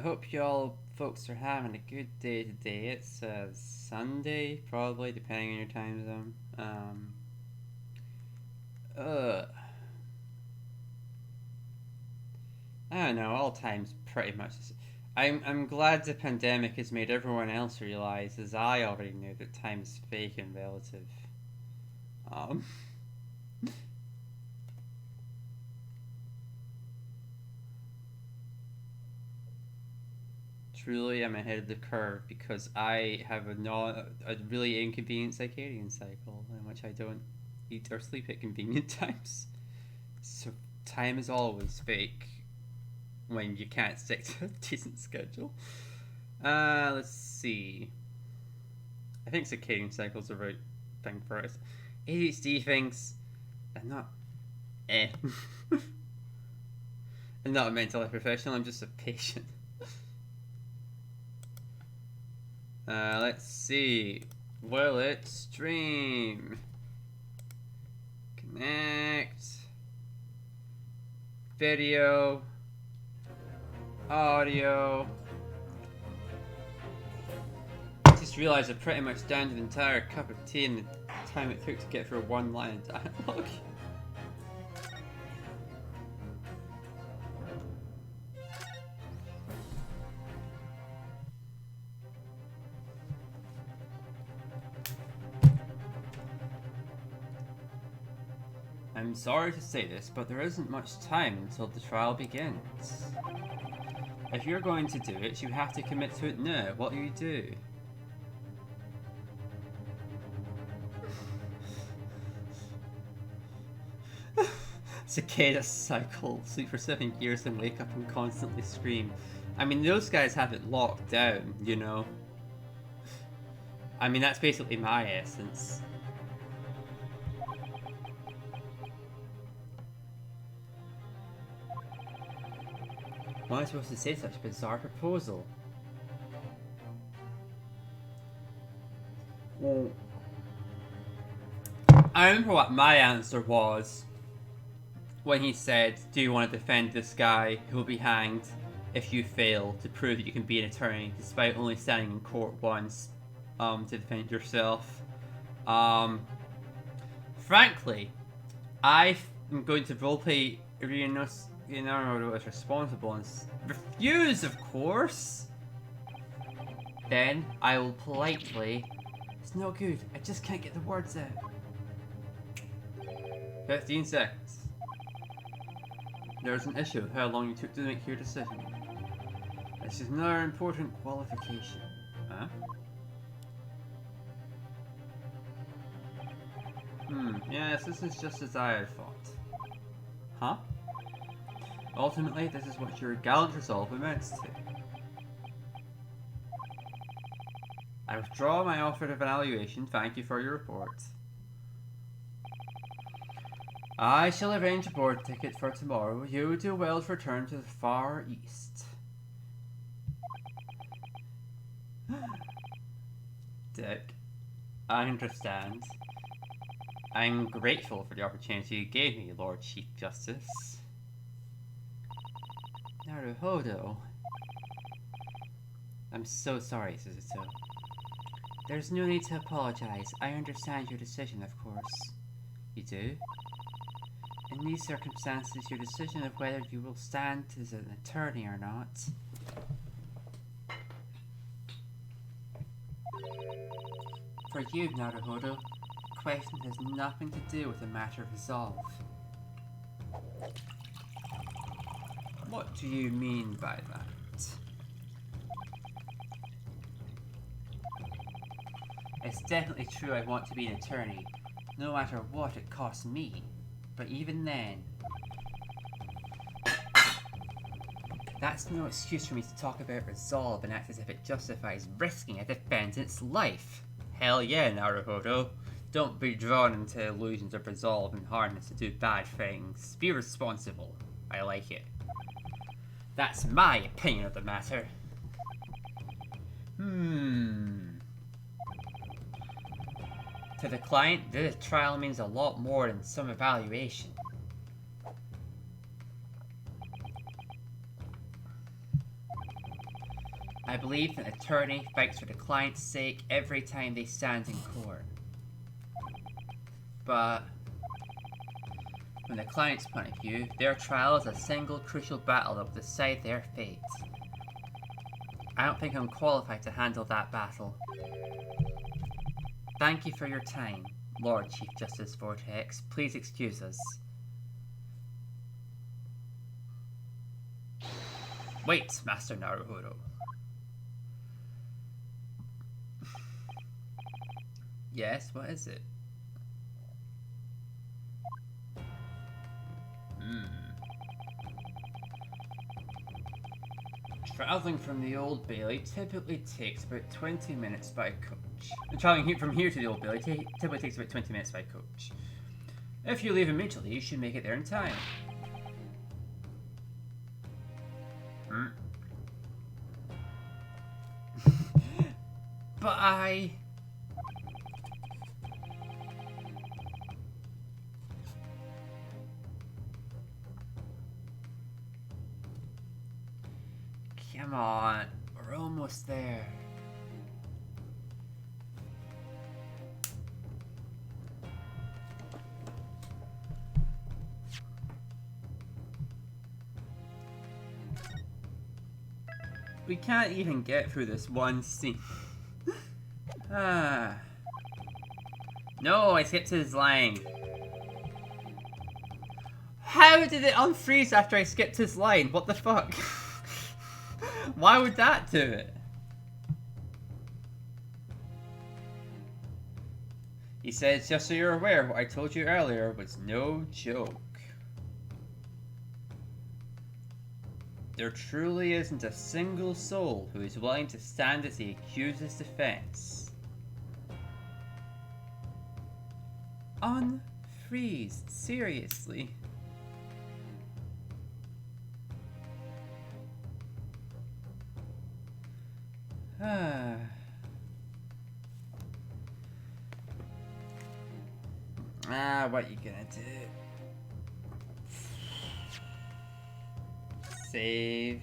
Hope y'all folks are having a good day today. It's Sunday, probably, depending on your time zone. I don't know, all times pretty much. I'm glad the pandemic has made everyone else realize, as I already knew, that time is fake and relative. Truly, I'm ahead of the curve because I have a really inconvenient circadian cycle in which I don't eat or sleep at convenient times. So time is always fake when you can't stick to a decent schedule. Let's see. I think circadian cycle's the right thing for us. ADHD thinks I'm not I'm not a mental health professional, I'm just a patient. Let's see. Will it stream? Connect. Video. Audio. I just realized I pretty much downed an entire cup of tea in the time it took to get through one line of dialogue. I'm sorry to say this, but there isn't much time until the trial begins. If you're going to do it, you have to commit to it now. What do you do? Cicada cycle, sleep for 7 years and wake up and constantly scream. I mean, those guys have it locked down, you know? I mean, that's basically my essence. Why am I supposed to say such a bizarre proposal? Well, I remember what my answer was when he said, do you want to defend this guy who will be hanged if you fail to prove that you can be an attorney despite only standing in court once to defend yourself? Um, frankly, I'm going to roleplay Leonardo as responsible and refuse, of course. Then I will politely. It's no good. I just can't get the words out. 15 seconds. There's an issue. How long you took to make your decision. This is another important qualification. Huh? Yes, this is just as I had thought. Huh? Ultimately, this is what your gallant resolve amounts to. I withdraw my offer of evaluation. Thank you for your report. I shall arrange a board ticket for tomorrow. You would do well to return to the Far East. Dick, I understand. I'm grateful for the opportunity you gave me, Lord Chief Justice. Naruhodo. I'm so sorry, Suzuto. There's no need to apologize. I understand your decision, of course. You do? In these circumstances, your decision of whether you will stand as an attorney or not. For you, Naruhodo, the question has nothing to do with the matter of resolve. What do you mean by that? It's definitely true I want to be an attorney, no matter what it costs me. But even then, that's no excuse for me to talk about resolve and act as if it justifies risking a defendant's life. Hell yeah, Naruhodo. Don't be drawn into illusions of resolve and hardness to do bad things. Be responsible. I like it. That's my opinion of the matter. To the client, this trial means a lot more than some evaluation. I believe an attorney fights for the client's sake every time they stand in court. But from the client's point of view, their trial is a single crucial battle that will decide their fate. I don't think I'm qualified to handle that battle. Thank you for your time, Lord Chief Justice Vortex. Please excuse us. Wait, Master Naruhodo. Yes, what is it? Traveling from the Old Bailey typically takes about 20 minutes by coach. And traveling from here to the Old Bailey typically takes about 20 minutes by coach. If you leave immediately, you should make it there in time. But Come on, we're almost there. We can't even get through this one scene. No, I skipped his line. How did it unfreeze after I skipped his line? What the fuck? Why would that do it? He says, just so you're aware, what I told you earlier was no joke. There truly isn't a single soul who is willing to stand as the accused's defense. Unfreeze, seriously. What you gonna do? Save.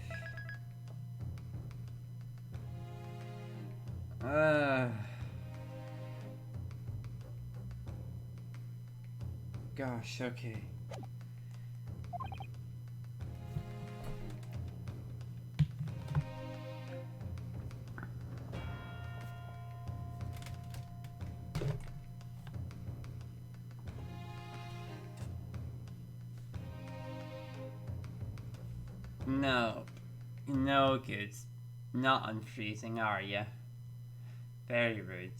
gosh, okay. No. No good. Not unfreezing, are ya? Very rude.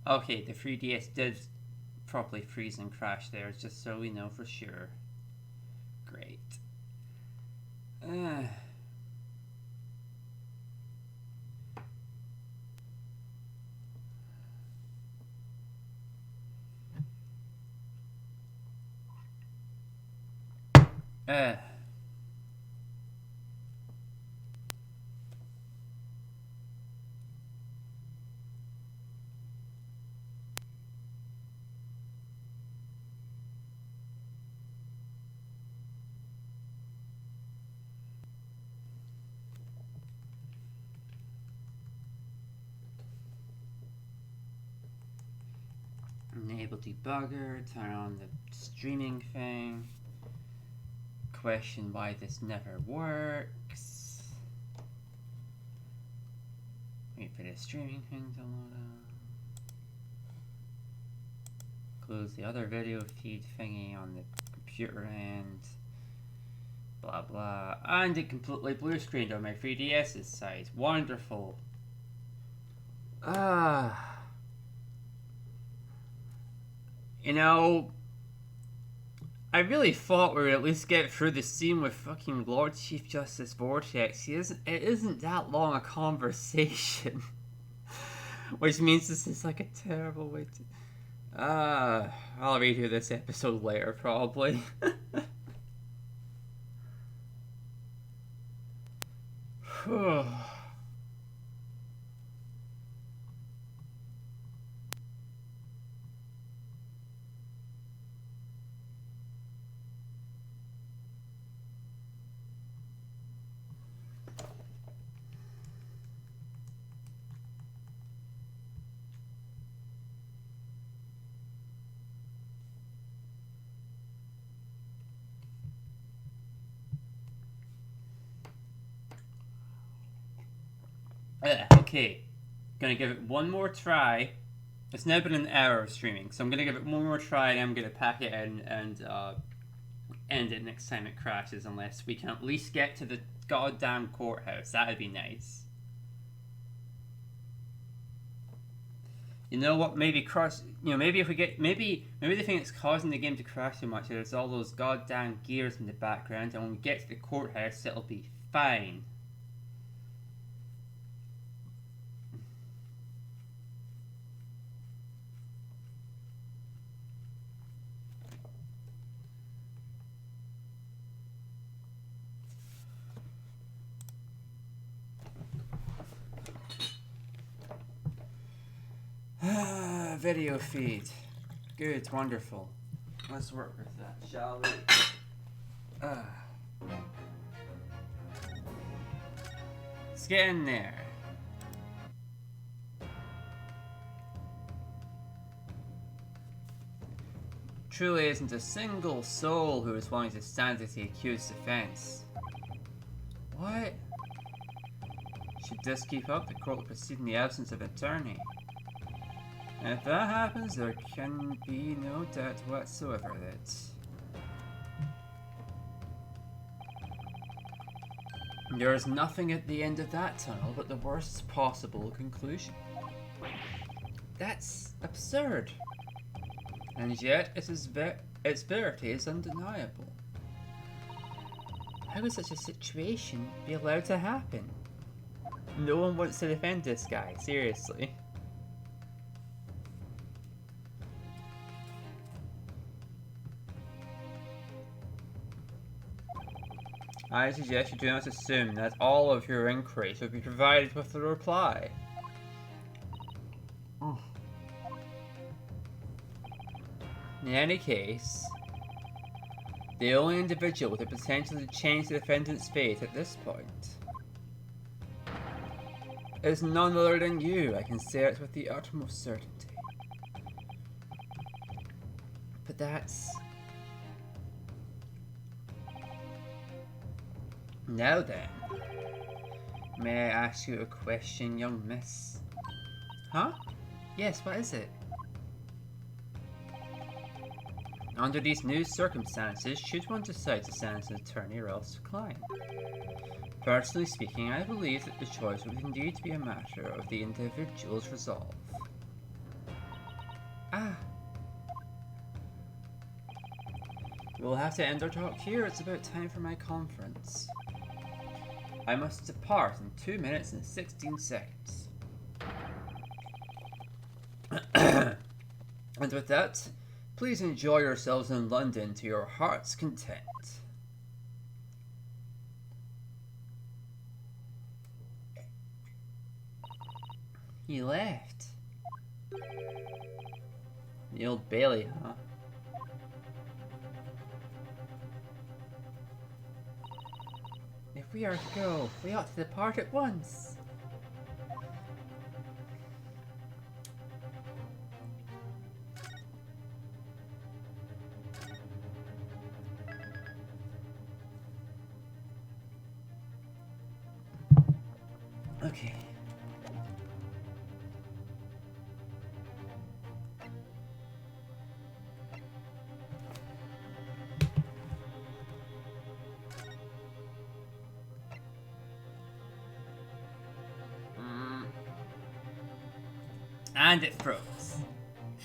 Okay, the 3DS did properly freeze and crash there, just so we know for sure. Great. Uh. Enable debugger, turn on the streaming thing. Question why this never works. Wait for the streaming thing to load up. Close the other video feed thingy on the computer end. Blah blah. And it completely blue screened on my 3DS's side. Wonderful. You know, I really thought we would at least get through the scene with fucking Lord Chief Justice Vortex. It isn't that long a conversation. Which means this is like a terrible way to... I'll redo this episode later, probably. Okay, gonna give it one more try. It's now been an hour of streaming, so I'm gonna give it one more try and I'm gonna pack it in and end it next time it crashes, unless we can at least get to the goddamn courthouse. That'd be nice. You know what? Maybe if we get maybe the thing that's causing the game to crash so much is all those goddamn gears in the background, and when we get to the courthouse, it'll be fine. Video feed. Good, wonderful. Let's work with that, shall we? Let's get in there. Truly isn't a single soul who is willing to stand at the accused's defense. What? Should this keep up, the court will proceed in the absence of an attorney. And if that happens, there can be no doubt whatsoever that there is nothing at the end of that tunnel but the worst possible conclusion. That's absurd. And yet, its verity is undeniable. How would such a situation be allowed to happen? No one wants to defend this guy, seriously. I suggest you do not assume that all of your inquiries will be provided with a reply. In any case, the only individual with the potential to change the defendant's fate at this point is none other than you. I can say it with the utmost certainty. that's... Now then, may I ask you a question, young miss? Huh? Yes, what is it? Under these new circumstances, should one decide to send an attorney or else decline? Personally speaking, I believe that the choice would indeed be a matter of the individual's resolve. Ah. We'll have to end our talk here. It's about time for my conference. I must depart in 2 minutes and 16 seconds. And with that, please enjoy yourselves in London to your heart's content. He left. The Old Bailey, huh? If we are to go, we ought to depart at once. Okay. And it froze.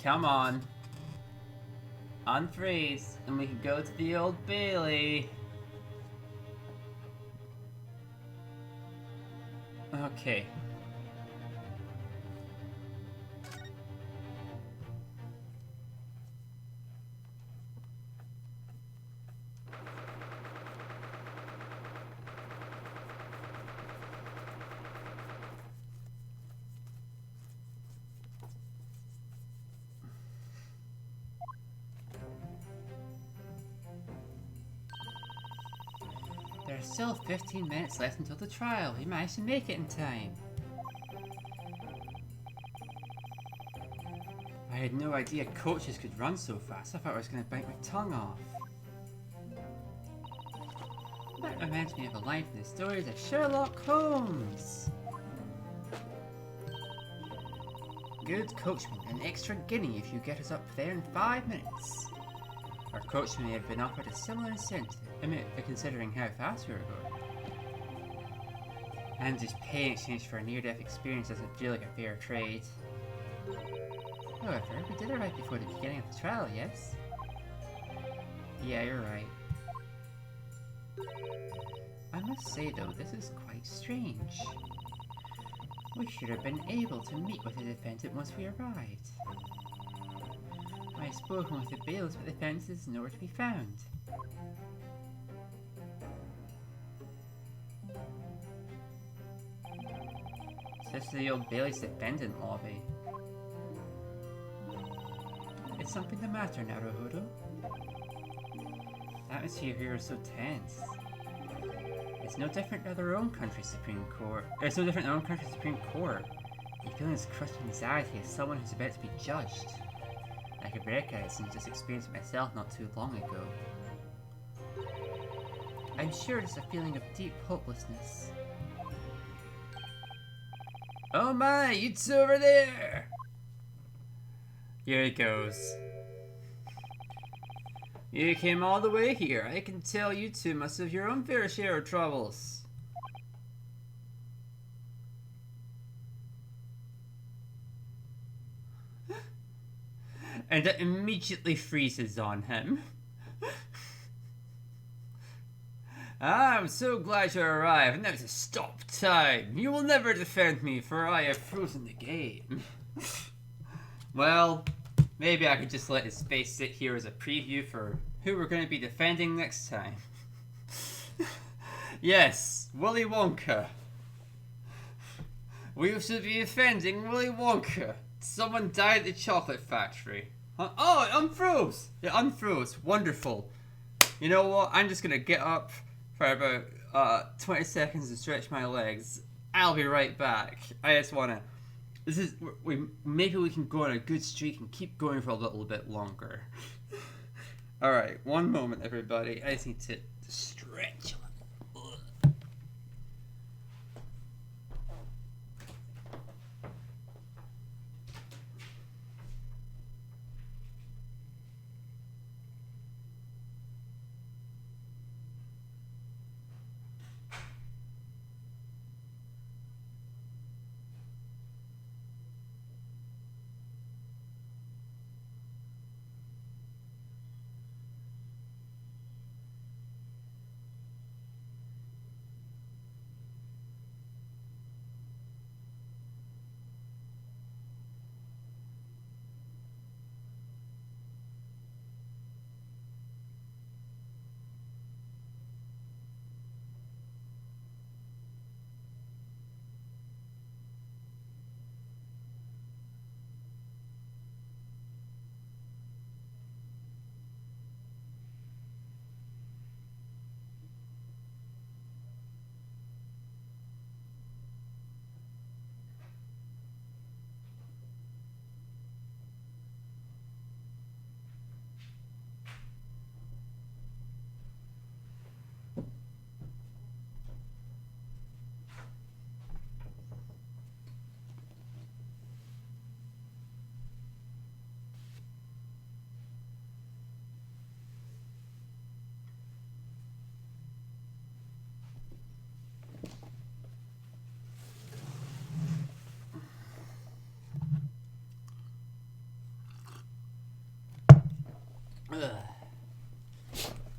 Come on. Unfreeze, and we can go to the Old Bailey. Okay. There's still 15 minutes left until the trial. We managed to make it in time. I had no idea coaches could run so fast. I thought I was going to bite my tongue off. That reminds me of a line from the stories of Sherlock Holmes. Good coachman, an extra guinea if you get us up there in 5 minutes. Our coachman may have been offered a similar incentive, considering how fast we were going. And just pay in exchange for a near-death experience doesn't feel like a fair trade. However, we did it right before the beginning of the trial, yes? Yeah, you're right. I must say though, this is quite strange. We should have been able to meet with the defendant once we arrived. I have spoken with the bailiffs, but the defendant is nowhere to be found. Such the Old Bailey's defendant lobby. Is something the matter, Naruhodo? The atmosphere here is so tense. It's no different than their own country's Supreme Court. It's no different than their own country's Supreme Court. The feeling is crushing anxiety as someone who's about to be judged. I could recognize since just experienced it myself not too long ago. I'm sure it's a feeling of deep hopelessness. Oh my, it's over there! Here it goes. You came all the way here. I can tell you two must have your own fair share of troubles. And it immediately freezes on him. I'm so glad you arrived, and now to stop time. You will never defend me, for I have frozen the game. Well, maybe I could just let his face sit here as a preview for who we're going to be defending next time. Yes, Willy Wonka. We should be defending Willy Wonka. Someone died at the chocolate factory. Huh? Oh, it unfroze! It unfroze. Wonderful. You know what? I'm just going to get up for about 20 seconds and stretch my legs. I'll be right back. I just want to... maybe we can go on a good streak and keep going for a little bit longer. Alright, one moment, everybody. I just need to stretch a little.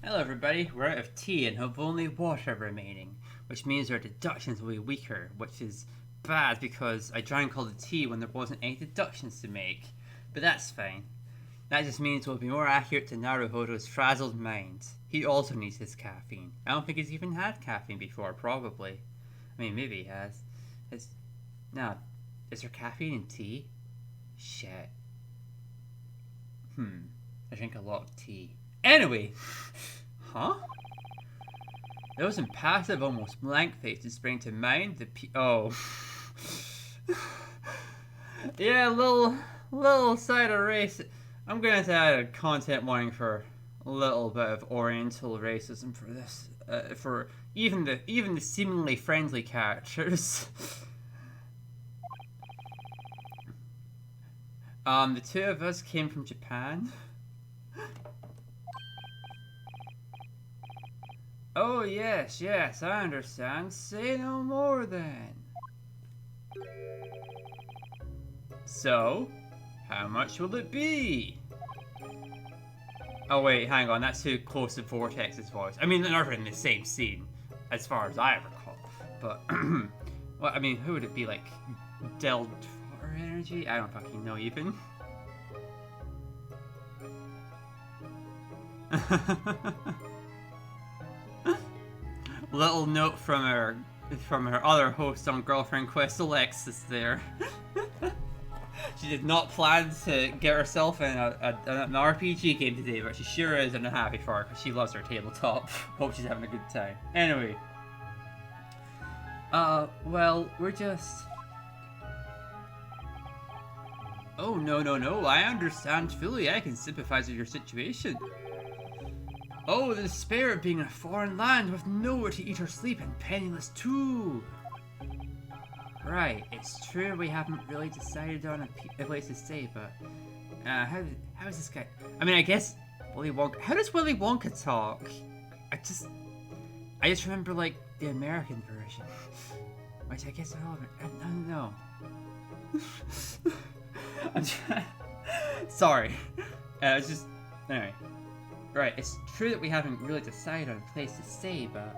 Hello everybody, we're out of tea and have only water remaining, which means our deductions will be weaker, which is bad because I drank all the tea when there wasn't any deductions to make. But that's fine. That just means we'll be more accurate to Naruhodo's frazzled mind. He also needs his caffeine. I don't think he's even had caffeine before, probably. I mean, maybe he has. Now, is there caffeine in tea? Shit. I drink a lot of tea. Anyway! Huh? Those impassive, almost blank faces bring to mind the oh. Yeah, little side of race. I'm going to add a content warning for a little bit of Oriental racism for this. For even the seemingly friendly characters. The two of us came from Japan. Oh yes, I understand. Say no more then. So, how much will it be? Oh wait, hang on, that's too close to Vortex's voice. I mean, they're never in the same scene, as far as I recall. But, well, I mean, who would it be, like, Del Energy? I don't fucking know even. Little note from her other host on Girlfriend Quest, Alexis there. She did not plan to get herself in an RPG game today, but she sure is, and I'm happy for her because she loves her tabletop. Hope she's having a good time. Anyway. Well, we're just... Oh, no, I understand fully. I can sympathize with your situation. Oh, the despair of being in a foreign land with nowhere to eat or sleep and penniless too. Right, it's true we haven't really decided on a place to stay, but how is this guy? I mean, I guess Willy Wonka. How does Willy Wonka talk? I just remember like the American version, which I guess I don't know. I'm trying. Sorry, it's just anyway. Right, it's true that we haven't really decided on a place to stay, but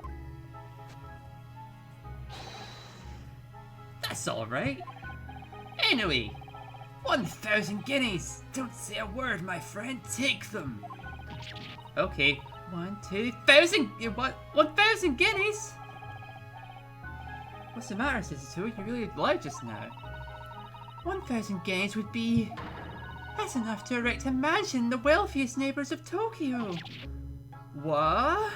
that's alright. Anyway, 1,000 guineas! Don't say a word, my friend, take them! Okay, 2,000, what? 1,000 guineas? What's the matter, Sister? You really lied just now. 1,000 guineas would be... That's enough to erect a mansion in the wealthiest neighbors of Tokyo. What?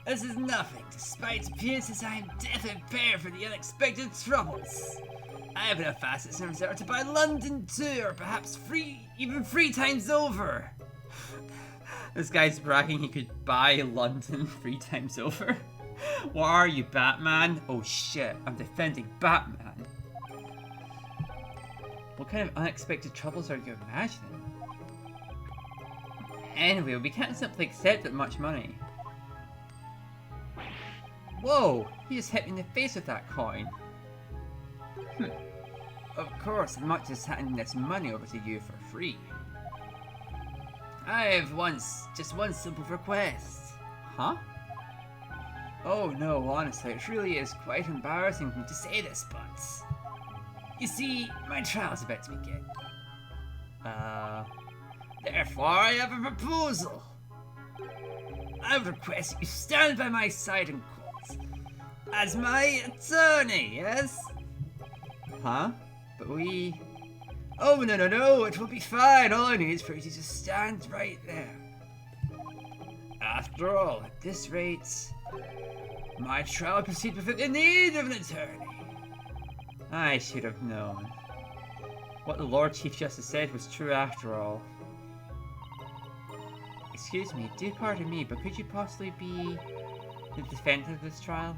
This is nothing. Despite appearances, I am deathly prepared for the unexpected troubles. I have enough assets and reserve to buy London too, or perhaps even 3 times over. This guy's bragging he could buy London 3 times over. What are you, Batman? Oh shit, I'm defending Batman. What kind of unexpected troubles are you imagining? Anyway, we can't simply accept that much money. Whoa, he just hit me in the face with that coin. Of course, I'm not just handing this money over to you for free. I have just one simple request. Huh? Oh no, honestly, it really is quite embarrassing for me to say this, but... You see, my trial's about to begin. Therefore, I have a proposal. I would request that you stand by my side in court. As my attorney, yes? Huh? But we... Oh, no, it will be fine. All I need is for you to just stand right there. After all, at this rate, my trial will proceed without the need of an attorney. I should have known. What the Lord Chief Justice said was true after all. Excuse me, do pardon me, but could you possibly be the defendant of this trial?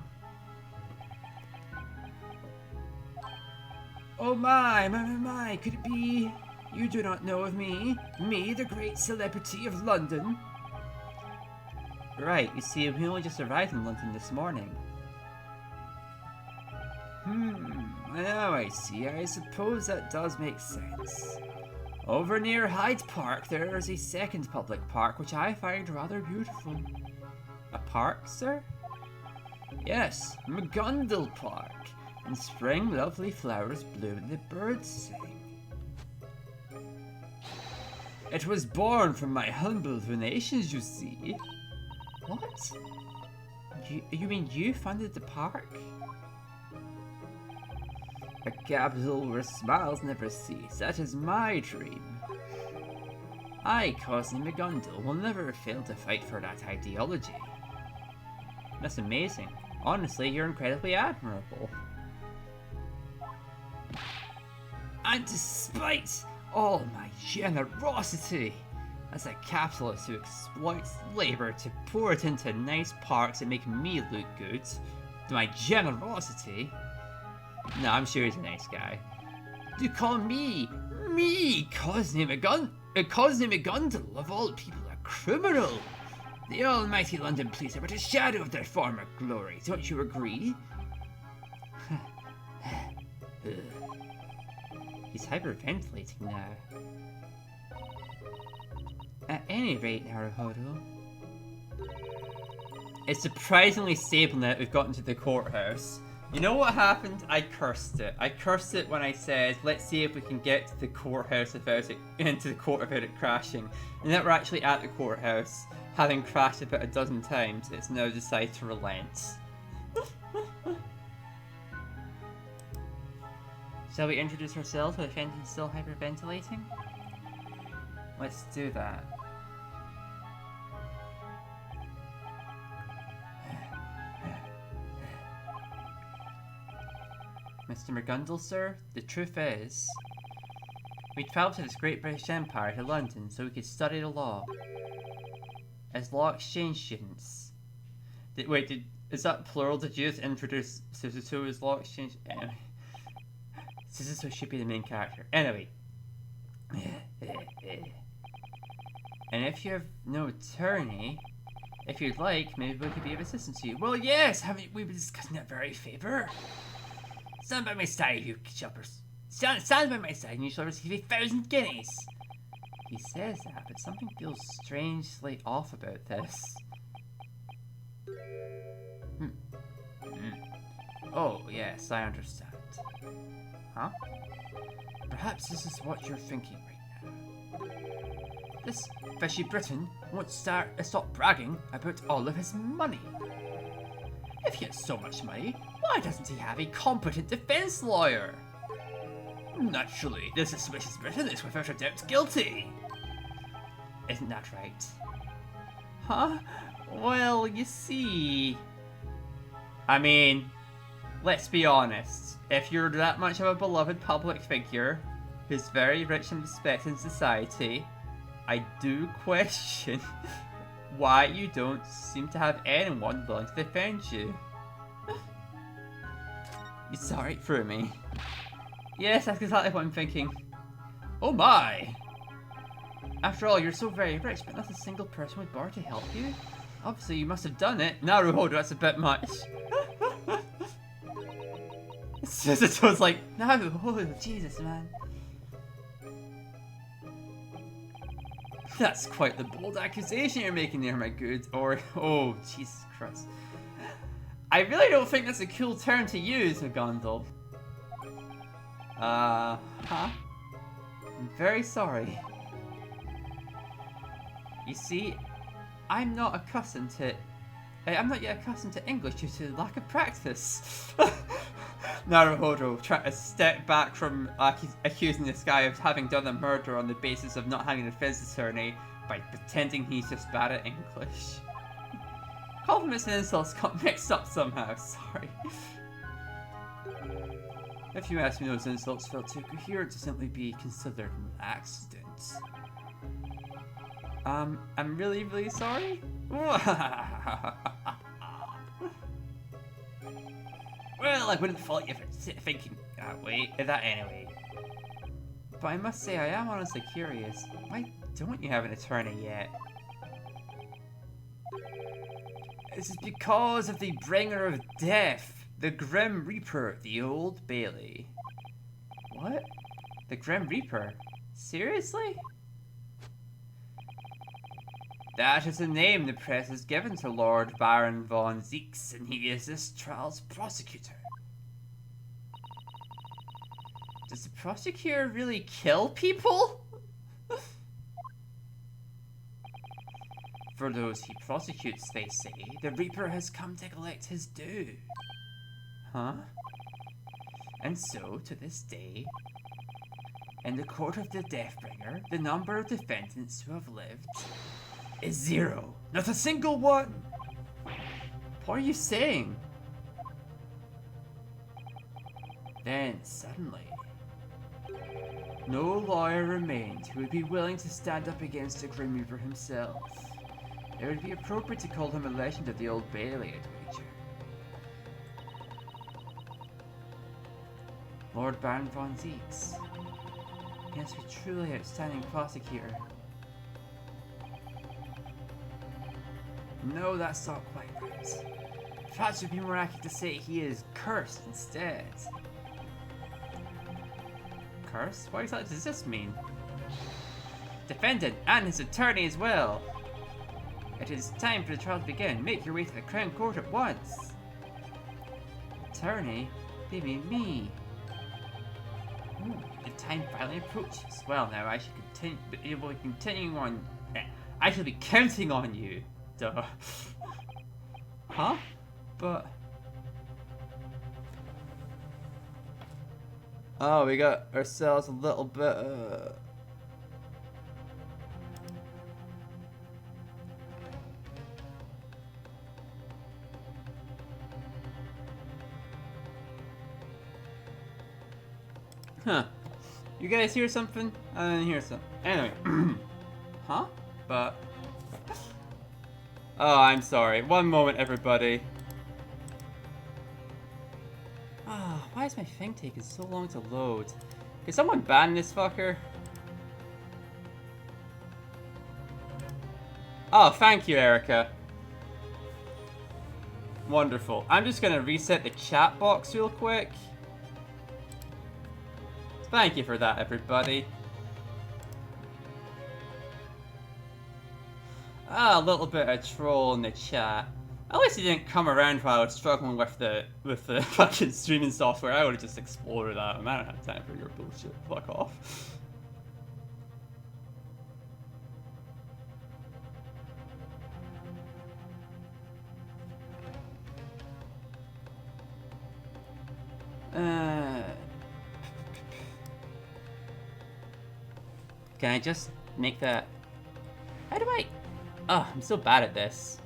Oh my, could it be you do not know of me? Me, the great celebrity of London? Right, you see, we only just arrived in London this morning. Now I see, I suppose that does make sense. Over near Hyde Park, there is a second public park which I find rather beautiful. A park, sir? Yes, McGundle Park. In spring, lovely flowers bloom and the birds sing. It was born from my humble donations, you see. What? You mean you funded the park? A capital where smiles never cease, that is my dream. I, Cousin McGundle, will never fail to fight for that ideology. That's amazing. Honestly, you're incredibly admirable. And despite all my generosity, as a capitalist who exploits labor to pour it into nice parks and make me look good, my generosity... No, I'm sure he's a nice guy. To call me, Cousin McGundle, of all people, a criminal. The almighty London police are but a shadow of their former glory, don't you agree? He's hyperventilating now. At any rate, Naruhodo, it's surprisingly stable now that we've gotten to the courthouse. You know what happened? I cursed it. I cursed it when I said, let's see if we can get to the courthouse without it, into the court without it crashing. And now we're actually at the courthouse, having crashed about a dozen times. It's now decided to relent. Shall we introduce ourselves while Fenton's still hyperventilating? Let's do that. Mr. McGundle, sir, the truth is, we travelled to this great British Empire to London so we could study the law. As law exchange students. Is that plural? Did you just introduce Suzuto as law exchange? Anyway. Suzuto should be the main character. Anyway. And if you have no attorney, if you'd like, maybe we could be of assistance to you. Well, yes, haven't we been discussing that very favour? Stand by my side, you shoppers. Stand by my side and you shall receive 1,000 guineas. He says that, but something feels strangely off about this. Oh, yes, I understand. Huh? Perhaps this is what you're thinking right now. This fishy Briton won't stop bragging about all of his money. If he has so much money, why doesn't he have a competent defense lawyer? Naturally, this suspicious Briton is without a doubt guilty. Isn't that right? Huh? Well, you see... I mean, let's be honest. if you're that much of a beloved public figure who's very rich and respected in society, I do question why you don't seem to have anyone willing to defend you. You saw it through me. Yes, that's exactly what I'm thinking. Oh my! After all, you're so very rich, but not a single person would bother to help you? Obviously, you must have done it. Naruhodo, that's a bit much. Suzuto's like, Naruhodo, Jesus, man. That's quite the bold accusation you're making there, my good. Or, oh, Jesus Christ. I really don't think that's a cool term to use, Gondol. Huh? I'm very sorry. You see, I'm not yet accustomed to English due to lack of practice. Naruhodo trying to step back from accusing this guy of having done a murder on the basis of not having a defense attorney by pretending he's just bad at English. Compliments and insults got mixed up somehow, sorry. If you ask me, those insults felt too coherent to simply be considered an accident. I'm really, really sorry? Well, I wouldn't fault you for thinking that way, anyway. But I must say, I am honestly curious. Why don't you have an attorney yet? This is because of the bringer of death, the Grim Reaper, the Old Bailey. What? The Grim Reaper? Seriously? That is the name the press has given to Lord Baron von Zeeks, and he is this trial's prosecutor. Does the prosecutor really kill people? For those he prosecutes, they say, the Reaper has come to collect his due. Huh? And so, to this day, in the court of the Deathbringer, the number of defendants who have lived is 0. Not a single one! What are you saying? Then, suddenly, no lawyer remained who would be willing to stand up against the Grim Reaper himself. It would be appropriate to call him a legend of the Old Bailey, I'd wager. Lord Baron von Zeeks. He must be a truly outstanding prosecutor. No, that's not quite right. Perhaps it would be more accurate to say he is cursed instead. Cursed? What exactly does this mean? Defendant and his attorney as well. It is time for the trial to begin. Make your way to the Crown Court at once. Attorney? They mean me. Ooh, the time finally approaches. Well, now I should continue on. I shall be counting on you. Duh. Huh? But. Oh, we got ourselves a little bit. Huh. You guys hear something? I didn't hear something. Anyway. Huh? But... Oh, I'm sorry. One moment, everybody. Ah, why is my thing taking so long to load? Can someone ban this fucker? Oh, thank you, Erica. Wonderful. I'm just gonna reset the chat box real quick. Thank you for that, everybody. Ah, a little bit of troll in the chat. At least he didn't come around while I was struggling with the fucking streaming software. I would have just exploded that. I don't have time for your bullshit. Fuck off. Can I just make that? How do I? Oh, I'm so bad at this.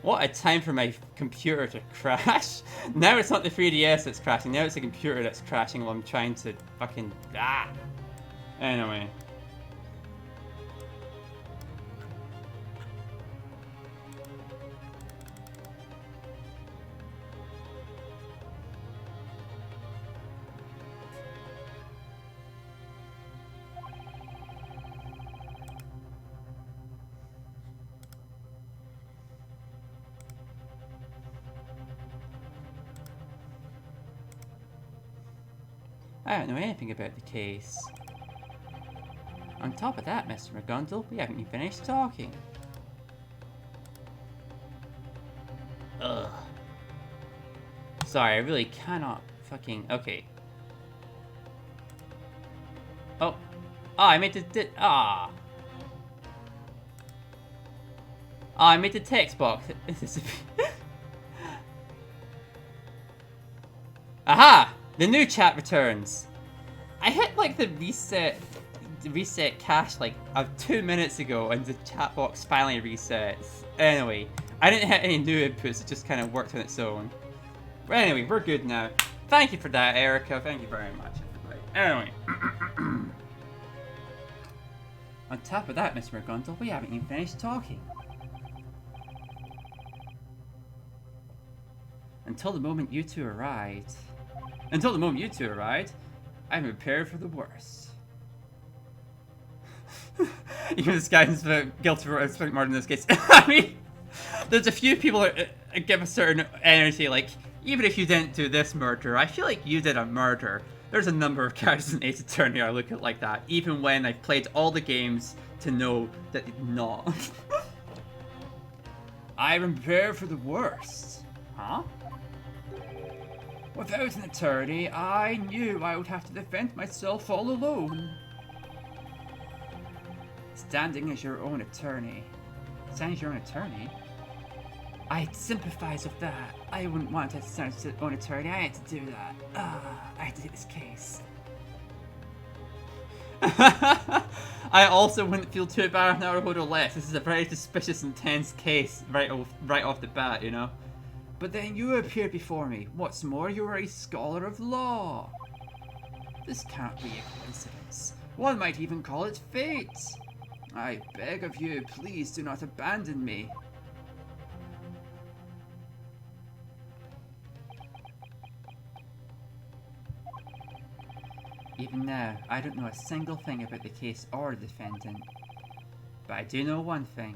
What a time for my computer to crash. Now it's not the 3DS that's crashing, now it's the computer that's crashing while I'm trying to fucking... Ah! Anyway. I don't know anything about the case. On top of that, Mr. McGonagall, we haven't even finished talking. Ugh. Sorry, I really cannot fucking... Okay. Oh. Oh, I made the... Ah. Oh, I made the text box. Aha! The new chat returns. I hit like the reset cache like 2 minutes ago and the chat box finally resets. Anyway, I didn't hit any new inputs, it just kind of worked on its own. But anyway, we're good now. Thank you for that, Erica. Thank you very much, everybody. Anyway. On top of that, Mr. McGonagall, we haven't even finished talking. Until the moment you two arrived, I'm prepared for the worst. Even this guy's guilty for murder in this case. I mean, there's a few people that give a certain energy, like, even if you didn't do this murder, I feel like you did a murder. There's a number of characters in Ace Attorney I look at like that, even when I've played all the games to know that they did not. I'm prepared for the worst. Huh? Without an attorney, I knew I would have to defend myself all alone. Standing as your own attorney? I sympathize with that. I wouldn't want to stand as your own attorney. I had to do that. I had to take this case. I also wouldn't feel too bad if Naruhodo left. This is a very suspicious, intense case right off the bat, you know? But then you appeared before me. What's more, you are a scholar of law. This can't be a coincidence. One might even call it fate. I beg of you, please do not abandon me. Even now, I don't know a single thing about the case or the defendant. But I do know one thing.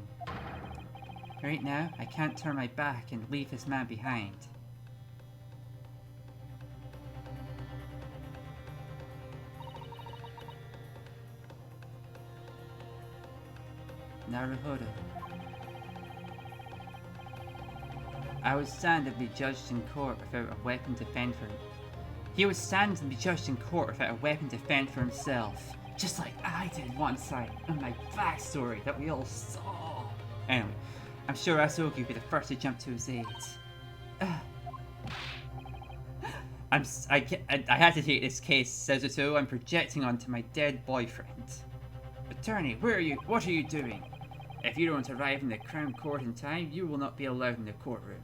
Right now, I can't turn my back and leave this man behind. Naruhodo. I would stand and be judged in court without a weapon to fend for him. He would stand and be judged in court without a weapon to fend for himself. Just like I did once in my backstory that we all saw. Anyway. I'm sure Asogi would be the first to jump to his aid. I had to take this case, Sezuto. I'm projecting onto my dead boyfriend. Attorney, where are you? What are you doing? If you don't arrive in the Crown Court in time, you will not be allowed in the courtroom.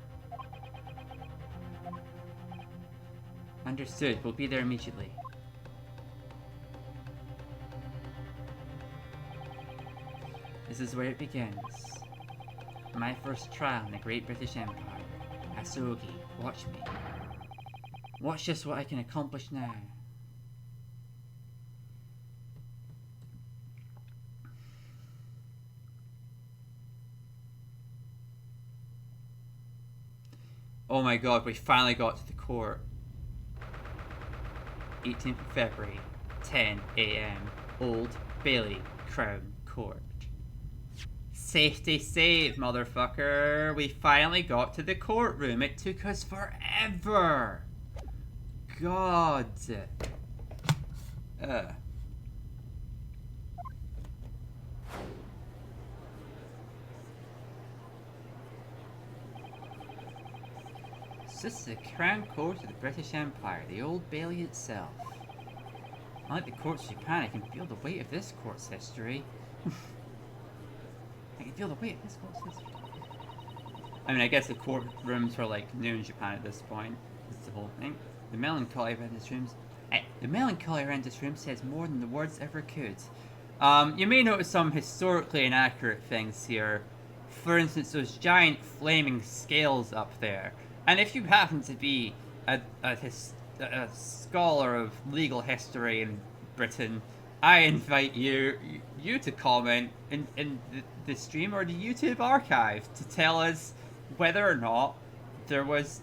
Understood. We'll be there immediately. This is where it begins. My first trial in the Great British Empire. Asogi, watch me. Watch just what I can accomplish now. Oh my god, we finally got to the court. 18th of February, 10 AM, Old Bailey, Crown Court. Safety save, motherfucker. We finally got to the courtroom. It took us forever. God. This is the Crown Court of the British Empire, the Old Bailey itself. Unlike the courts of Japan, I can feel the weight of this court's history. I can feel the weight of this court's history. I mean, I guess the courtrooms are like new in Japan at this point. That's the whole thing. The melancholy around this room. The melancholy around this room says more than the words ever could. You may notice some historically inaccurate things here. For instance, those giant flaming scales up there. And if you happen to be a scholar of legal history in Britain, I invite you to comment in the stream or the YouTube archive to tell us whether or not there was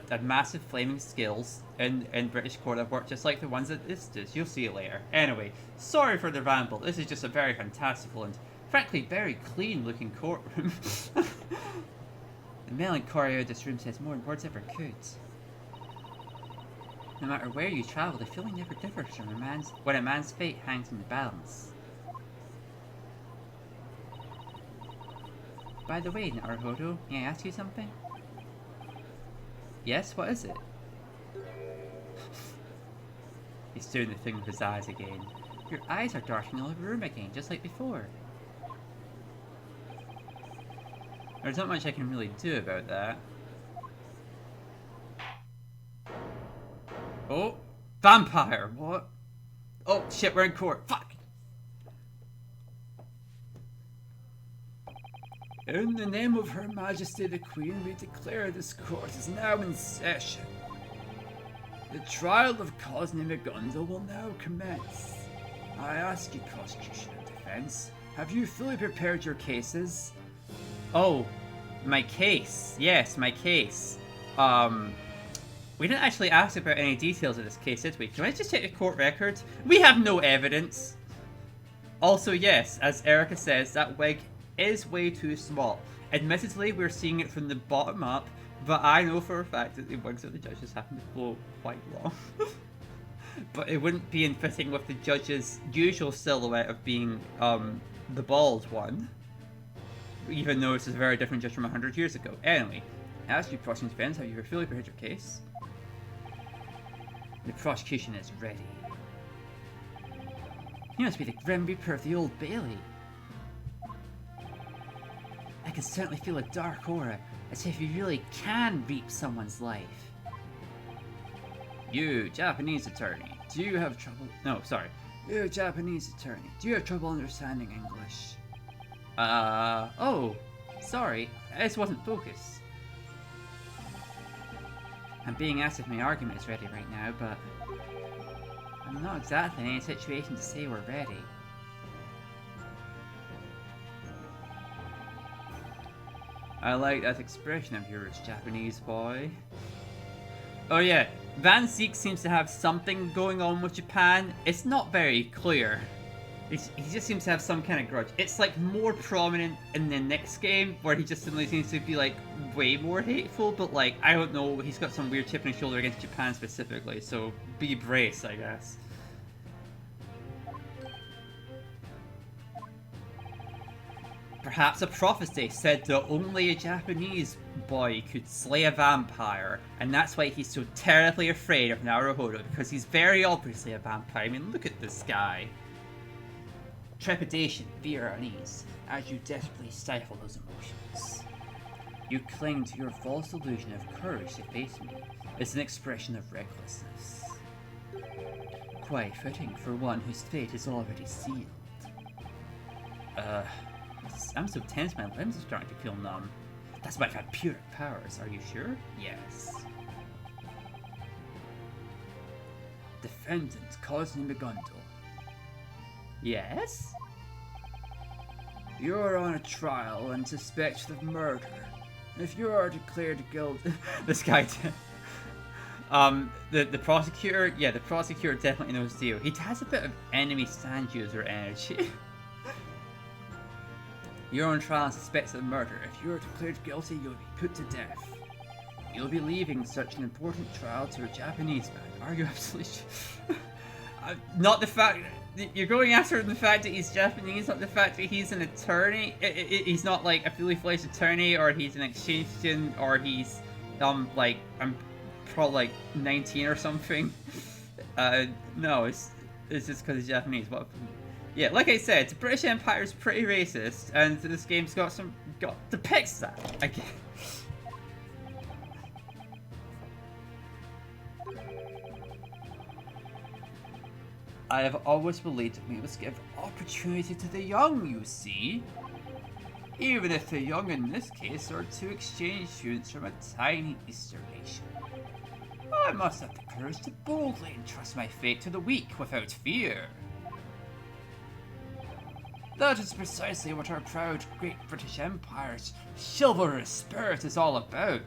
a massive flaming scales in British court that worked just like the ones that this does. You'll see it later. Anyway, sorry for the ramble. This is just a very fantastical and frankly very clean looking courtroom. The melancholy of this room says more than words ever could. No matter where you travel, the feeling never differs from when a man's fate hangs in the balance. By the way, Naruhodo, may I ask you something? Yes, what is it? He's doing the thing with his eyes again. Your eyes are darting all over the room again, just like before. There's not much I can really do about that. Oh, vampire, what? Oh, shit, we're in court, fuck! In the name of Her Majesty the Queen, we declare this court is now in session. The trial of Cosney McGundle will now commence. I ask you, prosecution and defense, have you fully prepared your cases? Oh, my case. Yes, my case. We didn't actually ask about any details of this case, did we? Can I just check the court record? We have no evidence. Also, yes, as Erica says, that wig is way too small. Admittedly, we're seeing it from the bottom up, but I know for a fact that the wigs of the judges happen to blow quite long. But it wouldn't be in fitting with the judge's usual silhouette of being the bald one. Even though this is a very different judge from 100 years ago. Anyway, as you prosecution defense, have you fully prepared your case? The prosecution is ready. You must be the Grim Reaper of the Old Bailey. I can certainly feel a dark aura, as if you really can reap someone's life. You, Japanese attorney, do you have trouble? No, sorry. You, Japanese attorney, do you have trouble understanding English? Oh, sorry, I just wasn't focused. I'm being asked if my argument is ready right now, but I'm not exactly in any situation to say we're ready. I like that expression of yours, Japanese boy. Oh yeah, Van Ziek seems to have something going on with Japan. It's not very clear. He just seems to have some kind of grudge. It's like more prominent in the next game, where he just suddenly seems to be like way more hateful, but like, I don't know, he's got some weird chip on his shoulder against Japan specifically, so be braced, I guess. Perhaps a prophecy said that only a Japanese boy could slay a vampire, and that's why he's so terribly afraid of Naruhodo, because he's very obviously a vampire. I mean, look at this guy. Trepidation, fear, unease, as you desperately stifle those emotions. You cling to your false illusion of courage to face me. It's an expression of recklessness. Quite fitting for one whose fate is already sealed. I'm so tense, my limbs are starting to feel numb. That's my vampiric powers, are you sure? Yes. Defendant Cosney McGundle. Yes? You're on a trial and suspected of murder. If you are declared guilty... This guy... the prosecutor... Yeah, the prosecutor definitely knows the deal. He has a bit of enemy stand user energy. You're on trial and suspected of murder. If you are declared guilty, you'll be put to death. You'll be leaving such an important trial to a Japanese man. Are you absolutely sure? Not the fact... You're going after the fact that he's Japanese, not the fact that he's an attorney. He's not like a fully fledged attorney, or he's an exchange student, or he's like, I'm probably like 19 or something. No, it's just because he's Japanese. What? Yeah, like I said, the British Empire's pretty racist, and this game's got depicts that. Again. I have always believed that we must give opportunity to the young, you see. Even if the young in this case are two exchange students from a tiny Eastern nation. I must have the courage to boldly entrust my fate to the weak without fear. That is precisely what our proud Great British Empire's chivalrous spirit is all about.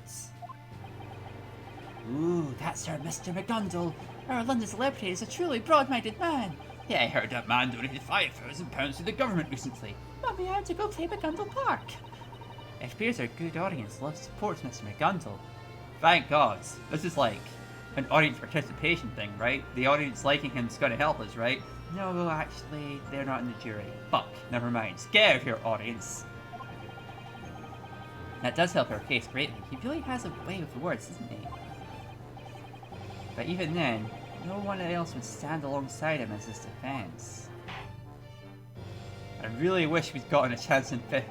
Ooh, that's our Mr. McDonald. Our London celebrity is a truly broad-minded man. Yeah, I heard that man donated £5,000 to the government recently. Mummy, I had to go play McDonald Park. It appears our good audience loves supports Mr. McDonald. Thank God. This is like an audience participation thing, right? The audience liking him is going to help us, right? No, actually, they're not in the jury. Fuck, never mind. Get out of here, audience. That does help our case greatly. He really has a way with the words, doesn't he? But even then, no one else would stand alongside him as his defense. I really wish we'd gotten a chance to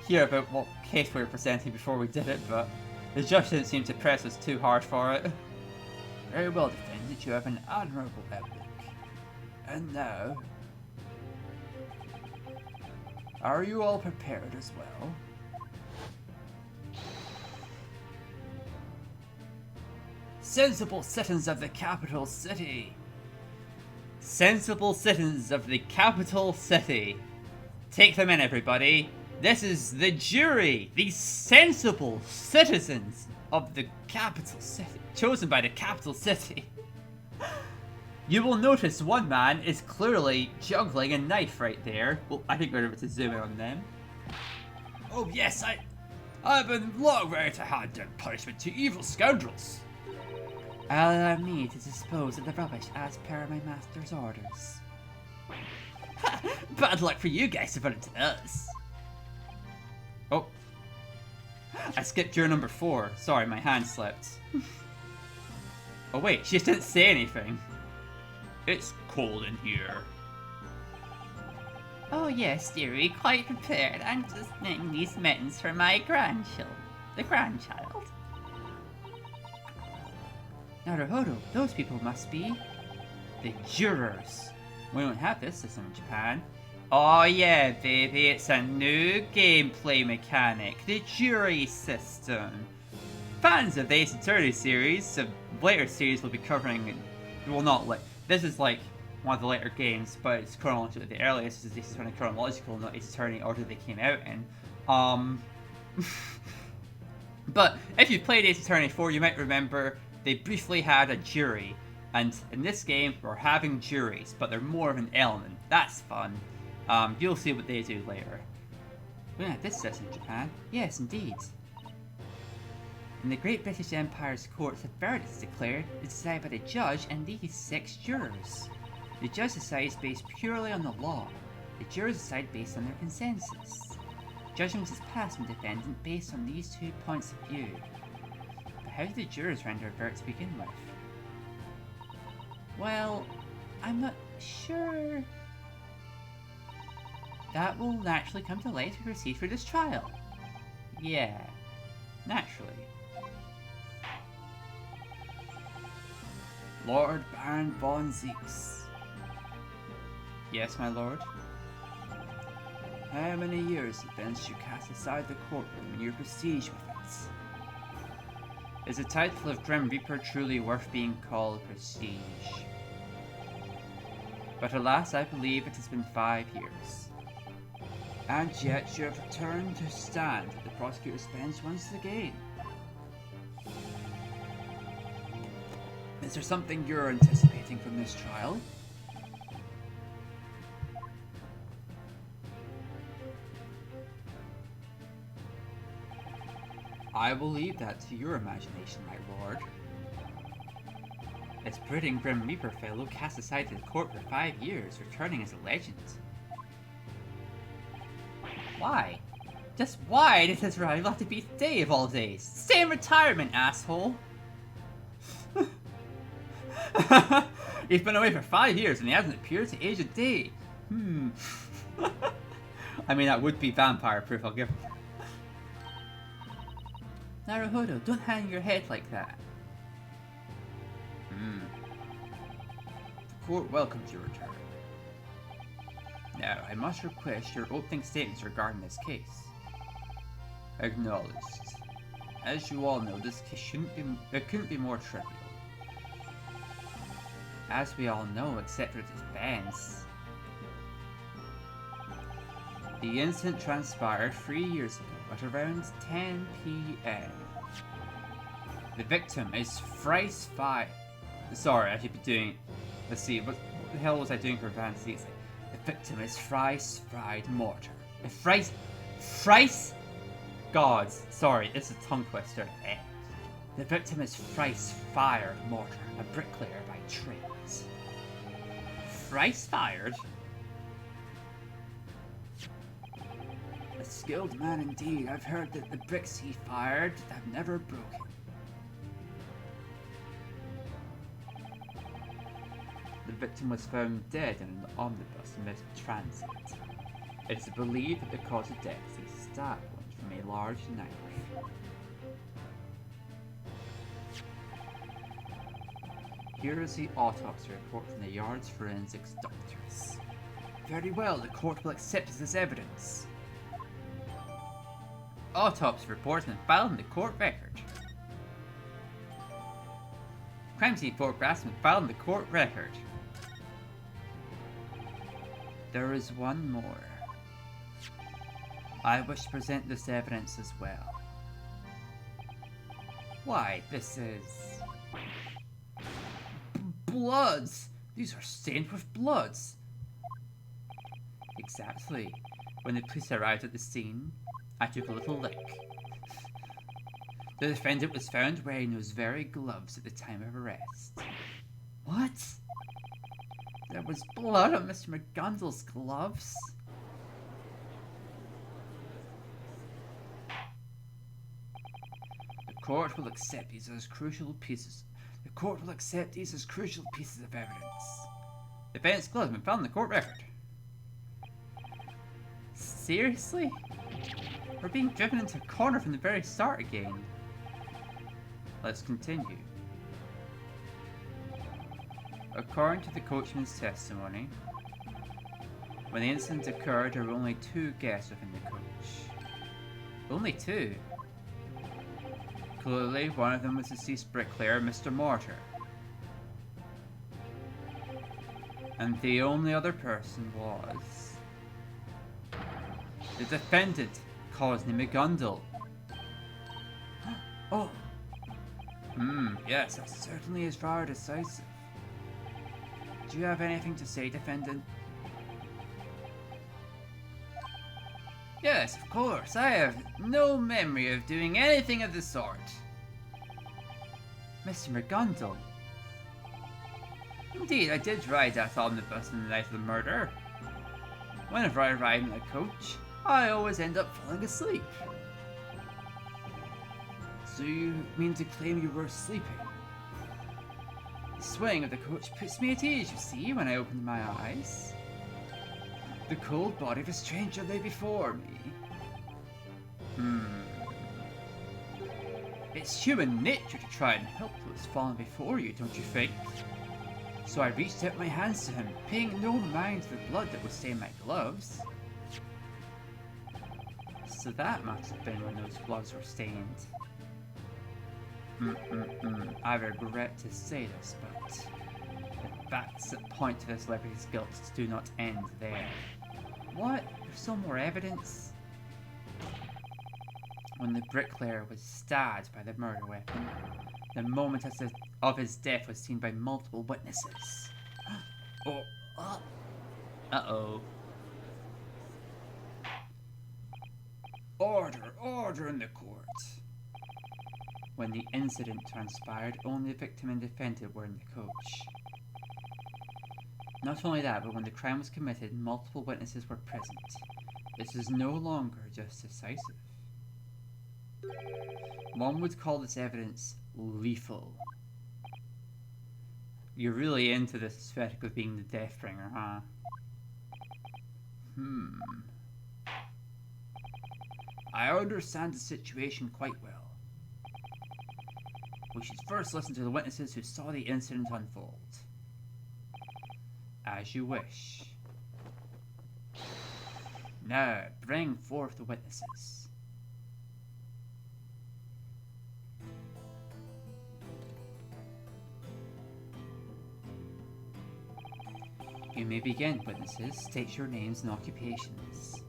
hear about what case we were presenting before we did it, but the judge didn't seem to press us too hard for it. Very well defended, you have an admirable epic. And now... are you all prepared as well? Sensible citizens of the capital city. Sensible citizens of the capital city. Take them in, everybody. This is the jury. The sensible citizens of the capital city. Chosen by the capital city. You will notice one man is clearly juggling a knife right there. Well, I think we're able to zoom in on them. Oh yes, I've been long ready to hand down punishment to evil scoundrels. Allow me to dispose of the rubbish as per my master's orders. Bad luck for you guys to put it to us. Oh. I skipped juror number 4. Sorry, my hand slipped. Oh wait, she just didn't say anything. It's cold in here. Oh yes, dearie, quite prepared. I'm just knitting these mittens for my grandchild. The grandchild. Naruhodo, those people must be the jurors. We don't have this system in Japan. Oh yeah, baby, it's a new gameplay mechanic, the jury system. Fans of the Ace Attorney series, the later series will be covering, well not like, this is like one of the later games, but it's chronological. The earliest is Ace Attorney Chronological, not Ace Attorney order they came out in. But if you've played Ace Attorney 4, you might remember they briefly had a jury, and in this game we're having juries, but they're more of an element. That's fun. You'll see what they do later. We don't have this system in Japan. Yes, indeed. In the Great British Empire's courts, the verdict is declared is decided by the judge and these 6 jurors. The judge decides based purely on the law. The jurors decide based on their consensus. Judgment is passed on the defendant based on these 2 points of view. But how do the jurors render a verdict to begin with? Well, I'm not sure. That will naturally come to light as we proceed through this trial. Yeah, naturally. Lord Baron von Zeeks. Yes, my lord? How many years have been since you cast aside the courtroom and your prestige with it? Is the title of Grim Reaper truly worth being called prestige? But alas, I believe it has been 5 years. And yet you have returned to stand at the prosecutor's bench once again. Is there something you're anticipating from this trial? I will leave that to your imagination, my lord. This brooding Grim Reaper fellow cast aside the court for 5 years, returning as a legend. Why? Just why did his rival have to be today of all days? Stay in retirement, asshole! He's been away for 5 years and he hasn't appeared to age a day. I mean, that would be vampire proof, I'll give him. Naruhodo, don't hang your head like that. The court welcomes your return. Now, I must request your opening statements regarding this case. Acknowledged. As you all know, this case couldn't be more trivial. As we all know, except for its defense, the incident transpired 3 years ago at around 10 p.m. The victim is Thrice Five. Sorry, I should be doing. Let's see, what the hell was I doing for fancy? The victim is Thrice Fried Mortar. Thrice. Gods, sorry, it's a tongue twister. The victim is Thrice Fired Mortar, a bricklayer by trade. Thrice fired? A skilled man indeed. I've heard that the bricks he fired have never broken. The victim was found dead in an omnibus mid-transit. It is believed that the cause of death is a stab wound from a large knife. Here is the autopsy report from the yard's forensics doctors. Very well, the court will accept this as evidence. Autopsy report has been filed in the court record. Crime scene photographs have been filed in the court record. There is one more. I wish to present this evidence as well. Why, this is... bloods! These are stained with bloods! Exactly. When the police arrived at the scene, I took a little lick. The defendant was found wearing those very gloves at the time of arrest. What? There was blood on Mr. McGundle's gloves? The court will accept these as crucial pieces. The court will accept these as crucial pieces of evidence. The defendant's gloves have been found in the court record. Seriously? We're being driven into a corner from the very start again. Let's continue. According to the coachman's testimony, when the incident occurred, there were only 2 guests within the coach. Only 2? Clearly, one of them was deceased bricklayer, Mr. Mortar. And the only other person was... the defendant, Cosney McGundle. Oh! Yes, that certainly is far decisive. Do you have anything to say, defendant? Yes, of course. I have no memory of doing anything of the sort. Mr. McGundle. Indeed, I did ride that omnibus on the night of the murder. Whenever I ride in a coach, I always end up falling asleep. So you mean to claim you were sleeping? The swaying of the coach puts me at ease, you see, when I opened my eyes. The cold body of a stranger lay before me. It's human nature to try and help those fallen before you, don't you think? So I reached out my hands to him, paying no mind to the blood that would stain my gloves. So that must have been when those gloves were stained. I regret to say this, but the facts that point to this celebrity's guilt do not end there. What? There's still more evidence? When the bricklayer was stabbed by the murder weapon, the moment of his death was seen by multiple witnesses. Uh-oh. Order in the court. When the incident transpired, only the victim and defendant were in the coach. Not only that, but when the crime was committed, multiple witnesses were present. This is no longer just decisive. One would call this evidence lethal. You're really into this aesthetic of being the Deathbringer, huh? I understand the situation quite well. We should first listen to the witnesses who saw the incident unfold. As you wish. Now, bring forth the witnesses. You may begin, witnesses. State your names and occupations.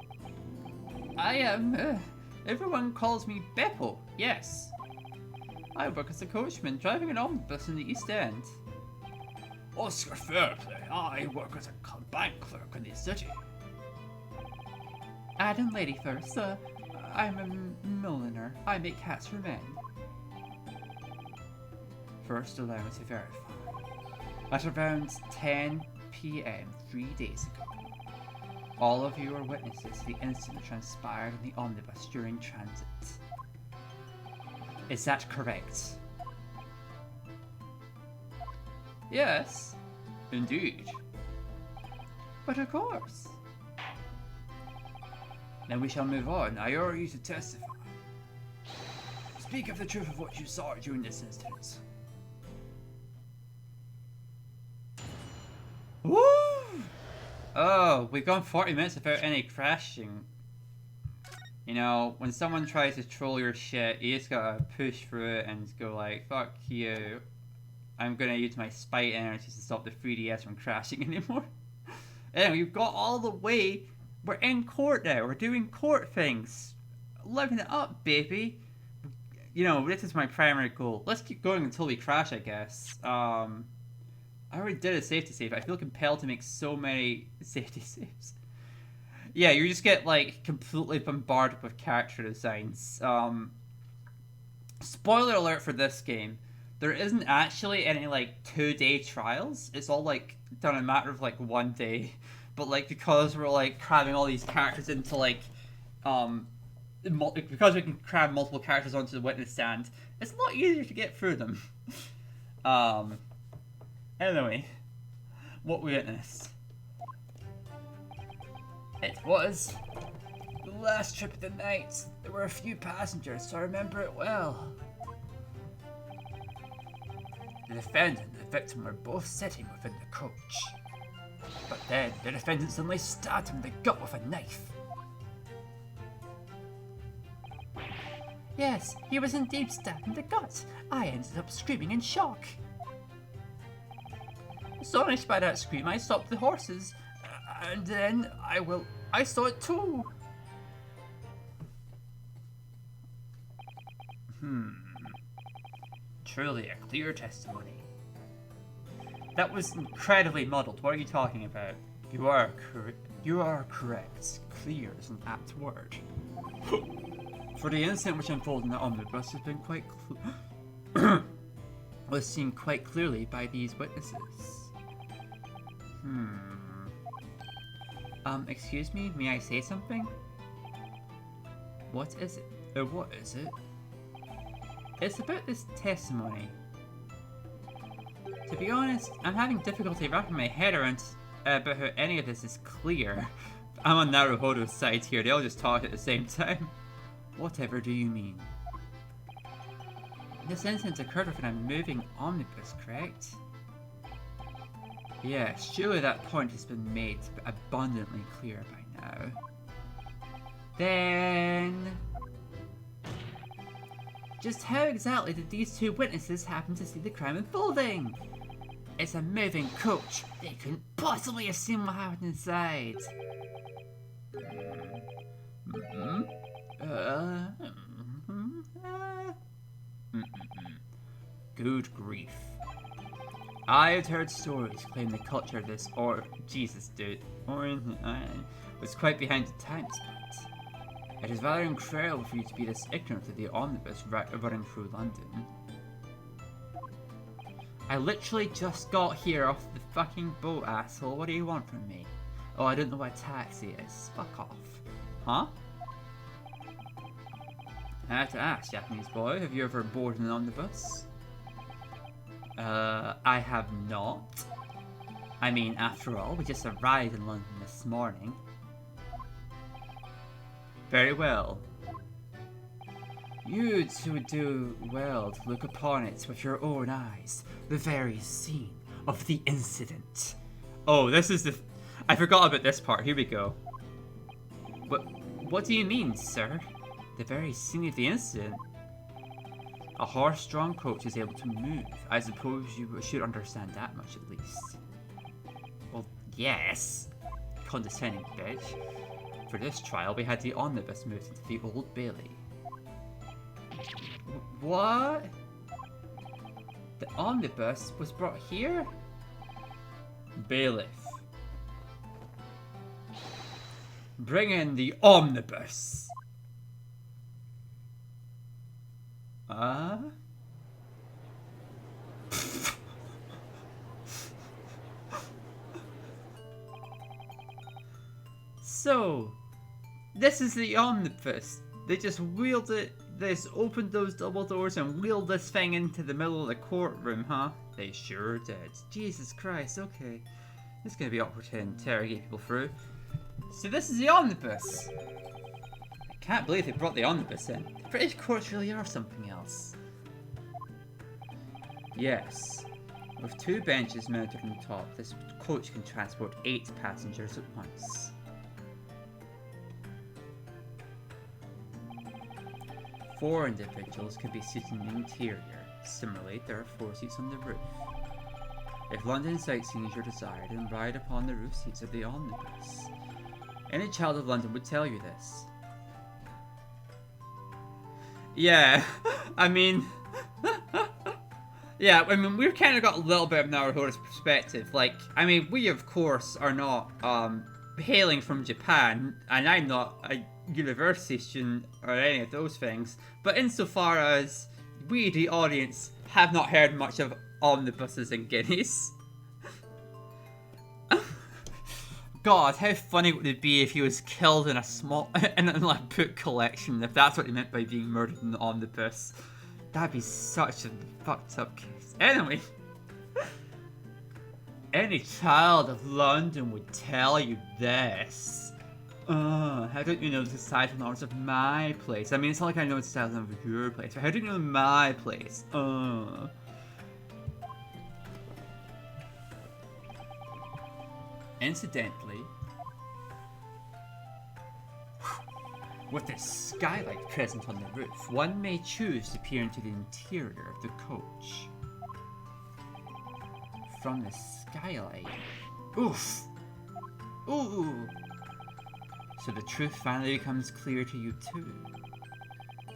I am, everyone calls me Beppo, yes. I work as a coachman, driving an omnibus in the East End. Oscar Fairplay, I work as a bank clerk in the city. Adam Ladyfirst, I'm a milliner. I make hats for men. First, allow me to verify. At around 10 p.m. 3 days ago, all of you are witnesses to the incident that transpired in the omnibus during transit. Is that correct? Yes, indeed. But of course. Then we shall move on. I order you to testify. Speak of the truth of what you saw during this incident. Woo! Oh, we've gone 40 minutes without any crashing. You know, when someone tries to troll your shit, you just gotta push through it and go like, fuck you. I'm gonna use my spite energy to stop the 3DS from crashing anymore. Anyway, we've got all the way. We're in court now. We're doing court things. Living it up, baby. You know, this is my primary goal. Let's keep going until we crash, I guess. I already did a safety save. I feel compelled to make so many safety saves. Yeah, you just get, like, completely bombarded with character designs. Spoiler alert for this game. There isn't actually any, like, 2-day trials. It's all, like, done in a matter of, like, 1 day. But, like, because we're, like, cramming all these characters into, like, because we can cram multiple characters onto the witness stand, it's a lot easier to get through them. Anyway, what we witnessed. It was the last trip of the night. There were a few passengers, so I remember it well. The defendant and the victim were both sitting within the coach. But then, the defendant suddenly stabbed him in the gut with a knife. Yes, he was indeed stabbed in the gut. I ended up screaming in shock. Astonished by that scream, I stopped the horses. And then I saw it too. Truly a clear testimony. That was incredibly muddled. What are you talking about? You are correct. Clear is an apt word. For the incident which unfolded in the omnibus has been quite was seen quite clearly by these witnesses. Excuse me, may I say something? What is it? What is it? It's about this testimony. To be honest, I'm having difficulty wrapping my head around about how any of this is clear. I'm on Naruhodo's side here, they all just talk at the same time. Whatever do you mean? This incident occurred within a moving omnibus, correct? Yeah, surely that point has been made abundantly clear by now. Then... just how exactly did these two witnesses happen to see the crime unfolding? It's a moving coach. They couldn't possibly have seen what happened inside. Good grief. I had heard stories claiming the culture of this Jesus dude, was quite behind the times, but it is rather incredible for you to be this ignorant of the omnibus running through London. I literally just got here off the fucking boat, asshole. What do you want from me? Oh, I don't know what a taxi is. Fuck off. Huh? I have to ask, Japanese boy, have you ever boarded an omnibus? I have not. I mean, after all, we just arrived in London this morning. Very well. You two would do well to look upon it with your own eyes, the very scene of the incident. Oh, this is the... I forgot about this part. Here we go. What do you mean, sir? The very scene of the incident? A horse-drawn coach is able to move. I suppose you should understand that much at least. Well, yes. Condescending bitch. For this trial, we had the omnibus moved into the Old Bailey. What? The omnibus was brought here? Bailiff. Bring in the omnibus. So, this is the omnibus. They just wheeled it, they just opened those double doors and wheeled this thing into the middle of the courtroom, huh? They sure did. Jesus Christ, okay. It's gonna be awkward to interrogate people through. So this is the omnibus. I can't believe they brought the omnibus in. British courts really are something else. Yes. With 2 benches mounted on top, this coach can transport 8 passengers at once. Four individuals can be seated in the interior. Similarly, there are 4 seats on the roof. If London sightseeing is your desire, then ride upon the roof seats of the omnibus. Any child of London would tell you this. Yeah, I mean... yeah, I mean, we've kind of got a little bit of Naruhodo's perspective. Like, I mean, we of course are not hailing from Japan, and I'm not a university student or any of those things, but insofar as we, the audience, have not heard much of omnibuses and guineas. God, how funny would it be if he was killed in in a book collection, if that's what he meant by being murdered in the omnibus. That'd be such a fucked up case. Anyway. Any child of London would tell you this. How don't you know the societal norms of my place? I mean, it's not like I know the societal norms of your place, but how do you know my place? Incidentally, with the skylight present on the roof, one may choose to peer into the interior of the coach. From the skylight. Oof! Ooh! So the truth finally becomes clear to you too.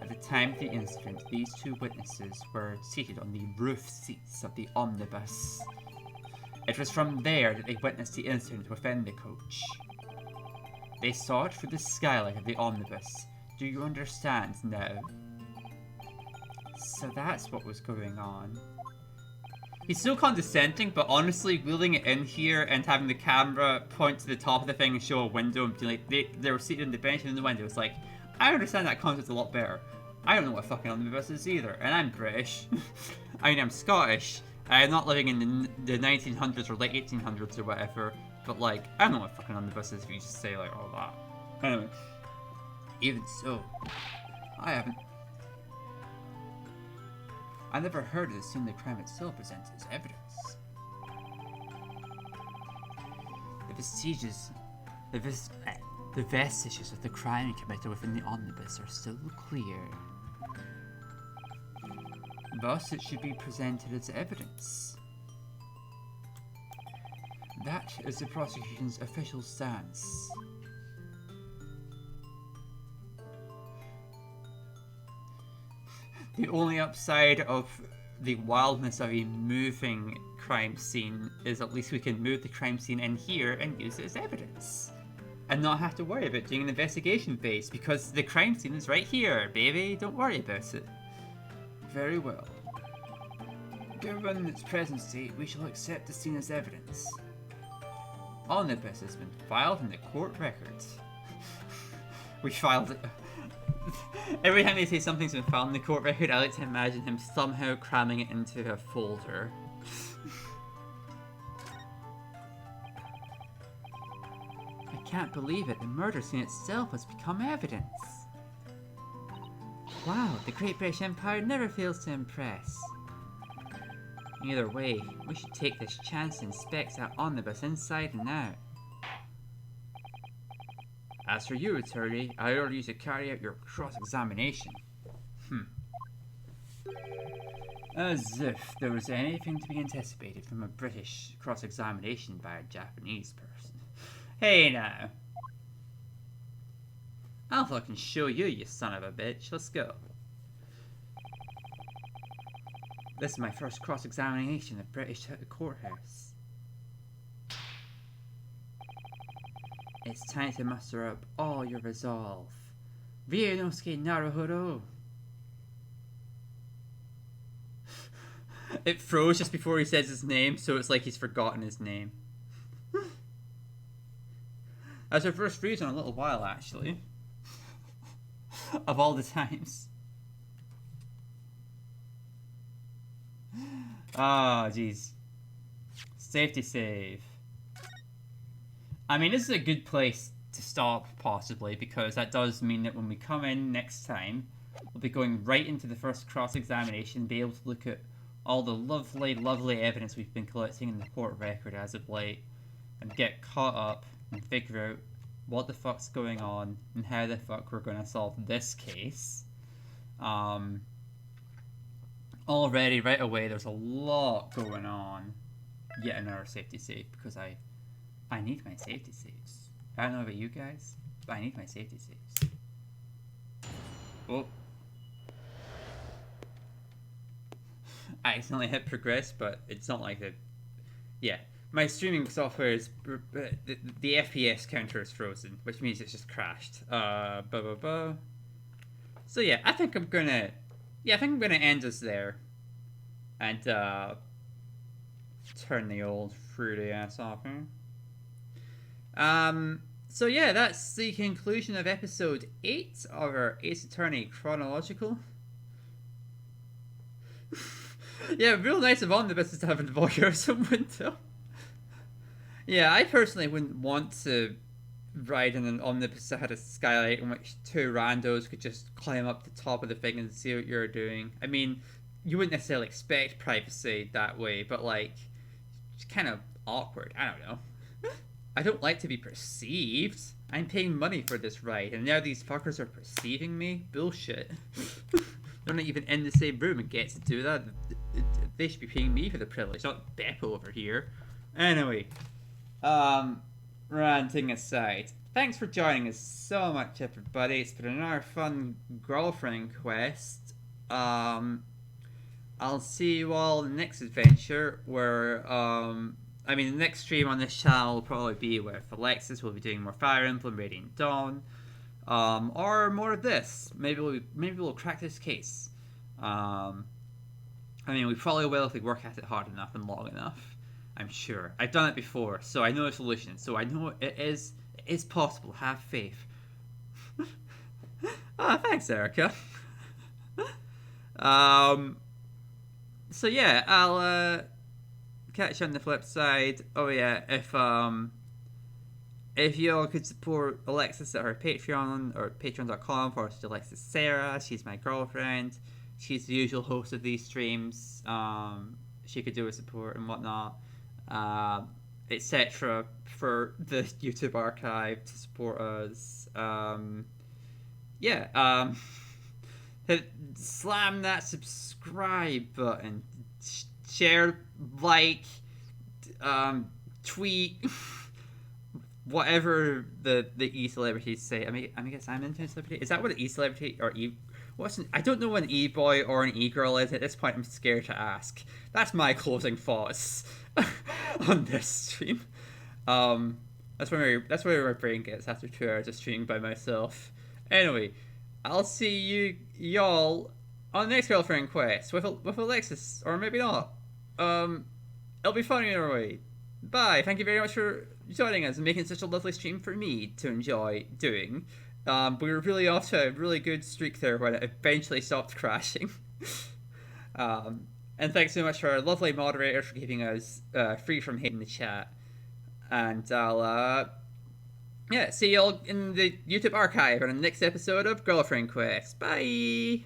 At the time of the incident, these 2 witnesses were seated on the roof seats of the omnibus. It was from there that they witnessed the incident within the coach. They saw it through the skylight of the omnibus. Do you understand now? So that's what was going on. He's so condescending, but honestly, wheeling it in here and having the camera point to the top of the thing and show a window and be like, they were seated in the bench and in the window. It's like, I understand that concept a lot better. I don't know what fucking omnibus is either, and I'm British. I mean, I'm Scottish. I'm not living in the 1900s or late 1800s or whatever, but like, I don't know what fucking omnibus is if you just say like all that. Anyway, even so, I never heard of the scene the crime itself presented as evidence. The vestiges of the crime committed within the omnibus are still clear. Thus, it should be presented as evidence. That is the prosecution's official stance. The only upside of the wildness of a moving crime scene is at least we can move the crime scene in here and use it as evidence. And not have to worry about doing an investigation phase, because the crime scene is right here, baby. Don't worry about it. Very well. Given its present state, we shall accept the scene as evidence. Omnibus has been filed in the court records. We filed it. Every time they say something's been filed in the court record, I like to imagine him somehow cramming it into a folder. I can't believe it. The murder scene itself has become evidence. Wow, the Great British Empire never fails to impress. Either way, we should take this chance to inspect that omnibus inside and out. As for you, attorney, I order you to carry out your cross-examination. As if there was anything to be anticipated from a British cross-examination by a Japanese person. Hey now. I'll fucking show you, you son of a bitch. Let's go. This is my first cross-examination at British courthouse. It's time to muster up all your resolve. Ryunosuke Naruhodo. It froze just before he says his name, so it's like he's forgotten his name. That's our first freeze in a little while, actually. Of all the times. Ah, oh, jeez. Safety save. I mean, this is a good place to stop, possibly, because that does mean that when we come in next time, we'll be going right into the first cross-examination, be able to look at all the lovely, lovely evidence we've been collecting in the court record as of late, and get caught up and figure out what the fuck's going on and how the fuck we're going to solve this case. Already, right away, there's a lot going on. Yet another safety save, because I need my safety saves. I don't know about you guys, but I need my safety saves. Oh. I accidentally hit progress, but it's not like that. Yeah, my streaming software is the FPS counter is frozen, which means it's just crashed. So yeah, I think I'm gonna end us there, and turn the old fruity ass off. So yeah, that's the conclusion of episode 8 of our Ace Attorney Chronological. Yeah, real nice of omnibuses to have a voyeurism window. Yeah, I personally wouldn't want to ride in an omnibus that had a skylight in which two randos could just climb up the top of the thing and see what you're doing. I mean, you wouldn't necessarily expect privacy that way, but like, it's kind of awkward. I don't know. I don't like to be perceived. I'm paying money for this ride, and now these fuckers are perceiving me? Bullshit. They're not even in the same room and get to do that. They should be paying me for the privilege, not Beppo over here. Anyway, ranting aside, thanks for joining us so much, everybody. It's been another fun girlfriend quest. I'll see you all in the next adventure, where, the next stream on this channel will probably be with Alexis. We'll be doing more Fire Emblem, Radiant Dawn, or more of this. Maybe we'll crack this case. We probably will if we work at it hard enough and long enough. I'm sure. I've done it before, so I know a solution. So I know it is possible. Have faith. Thanks, Erica. So yeah, I'll catch you on the flip side. Oh yeah, if y'all could support Alexis at her Patreon or patreon.com for Alexis Sarah, she's my girlfriend. She's the usual host of these streams. She could do a support and whatnot, etc. for the YouTube archive to support us. Slam that subscribe button, share, like, tweet, whatever the e-celebrities say. I guess I'm into celebrity. Is that what an e-celebrity or I don't know what an e-boy or an e-girl is at this point. I'm scared to ask. That's my closing thoughts on this stream. That's where my brain gets after 2 hours of streaming by myself. Anyway, I'll see y'all on the next girlfriend quest with Alexis, or maybe not. It'll be fun either way. Bye. Thank you very much for joining us and making such a lovely stream for me to enjoy doing. We were really off to a really good streak there when it eventually stopped crashing. And thanks so much to our lovely moderator for keeping us free from hating the chat. And I'll Yeah, see y'all in the YouTube archive on the next episode of Girlfriend Quest. Bye!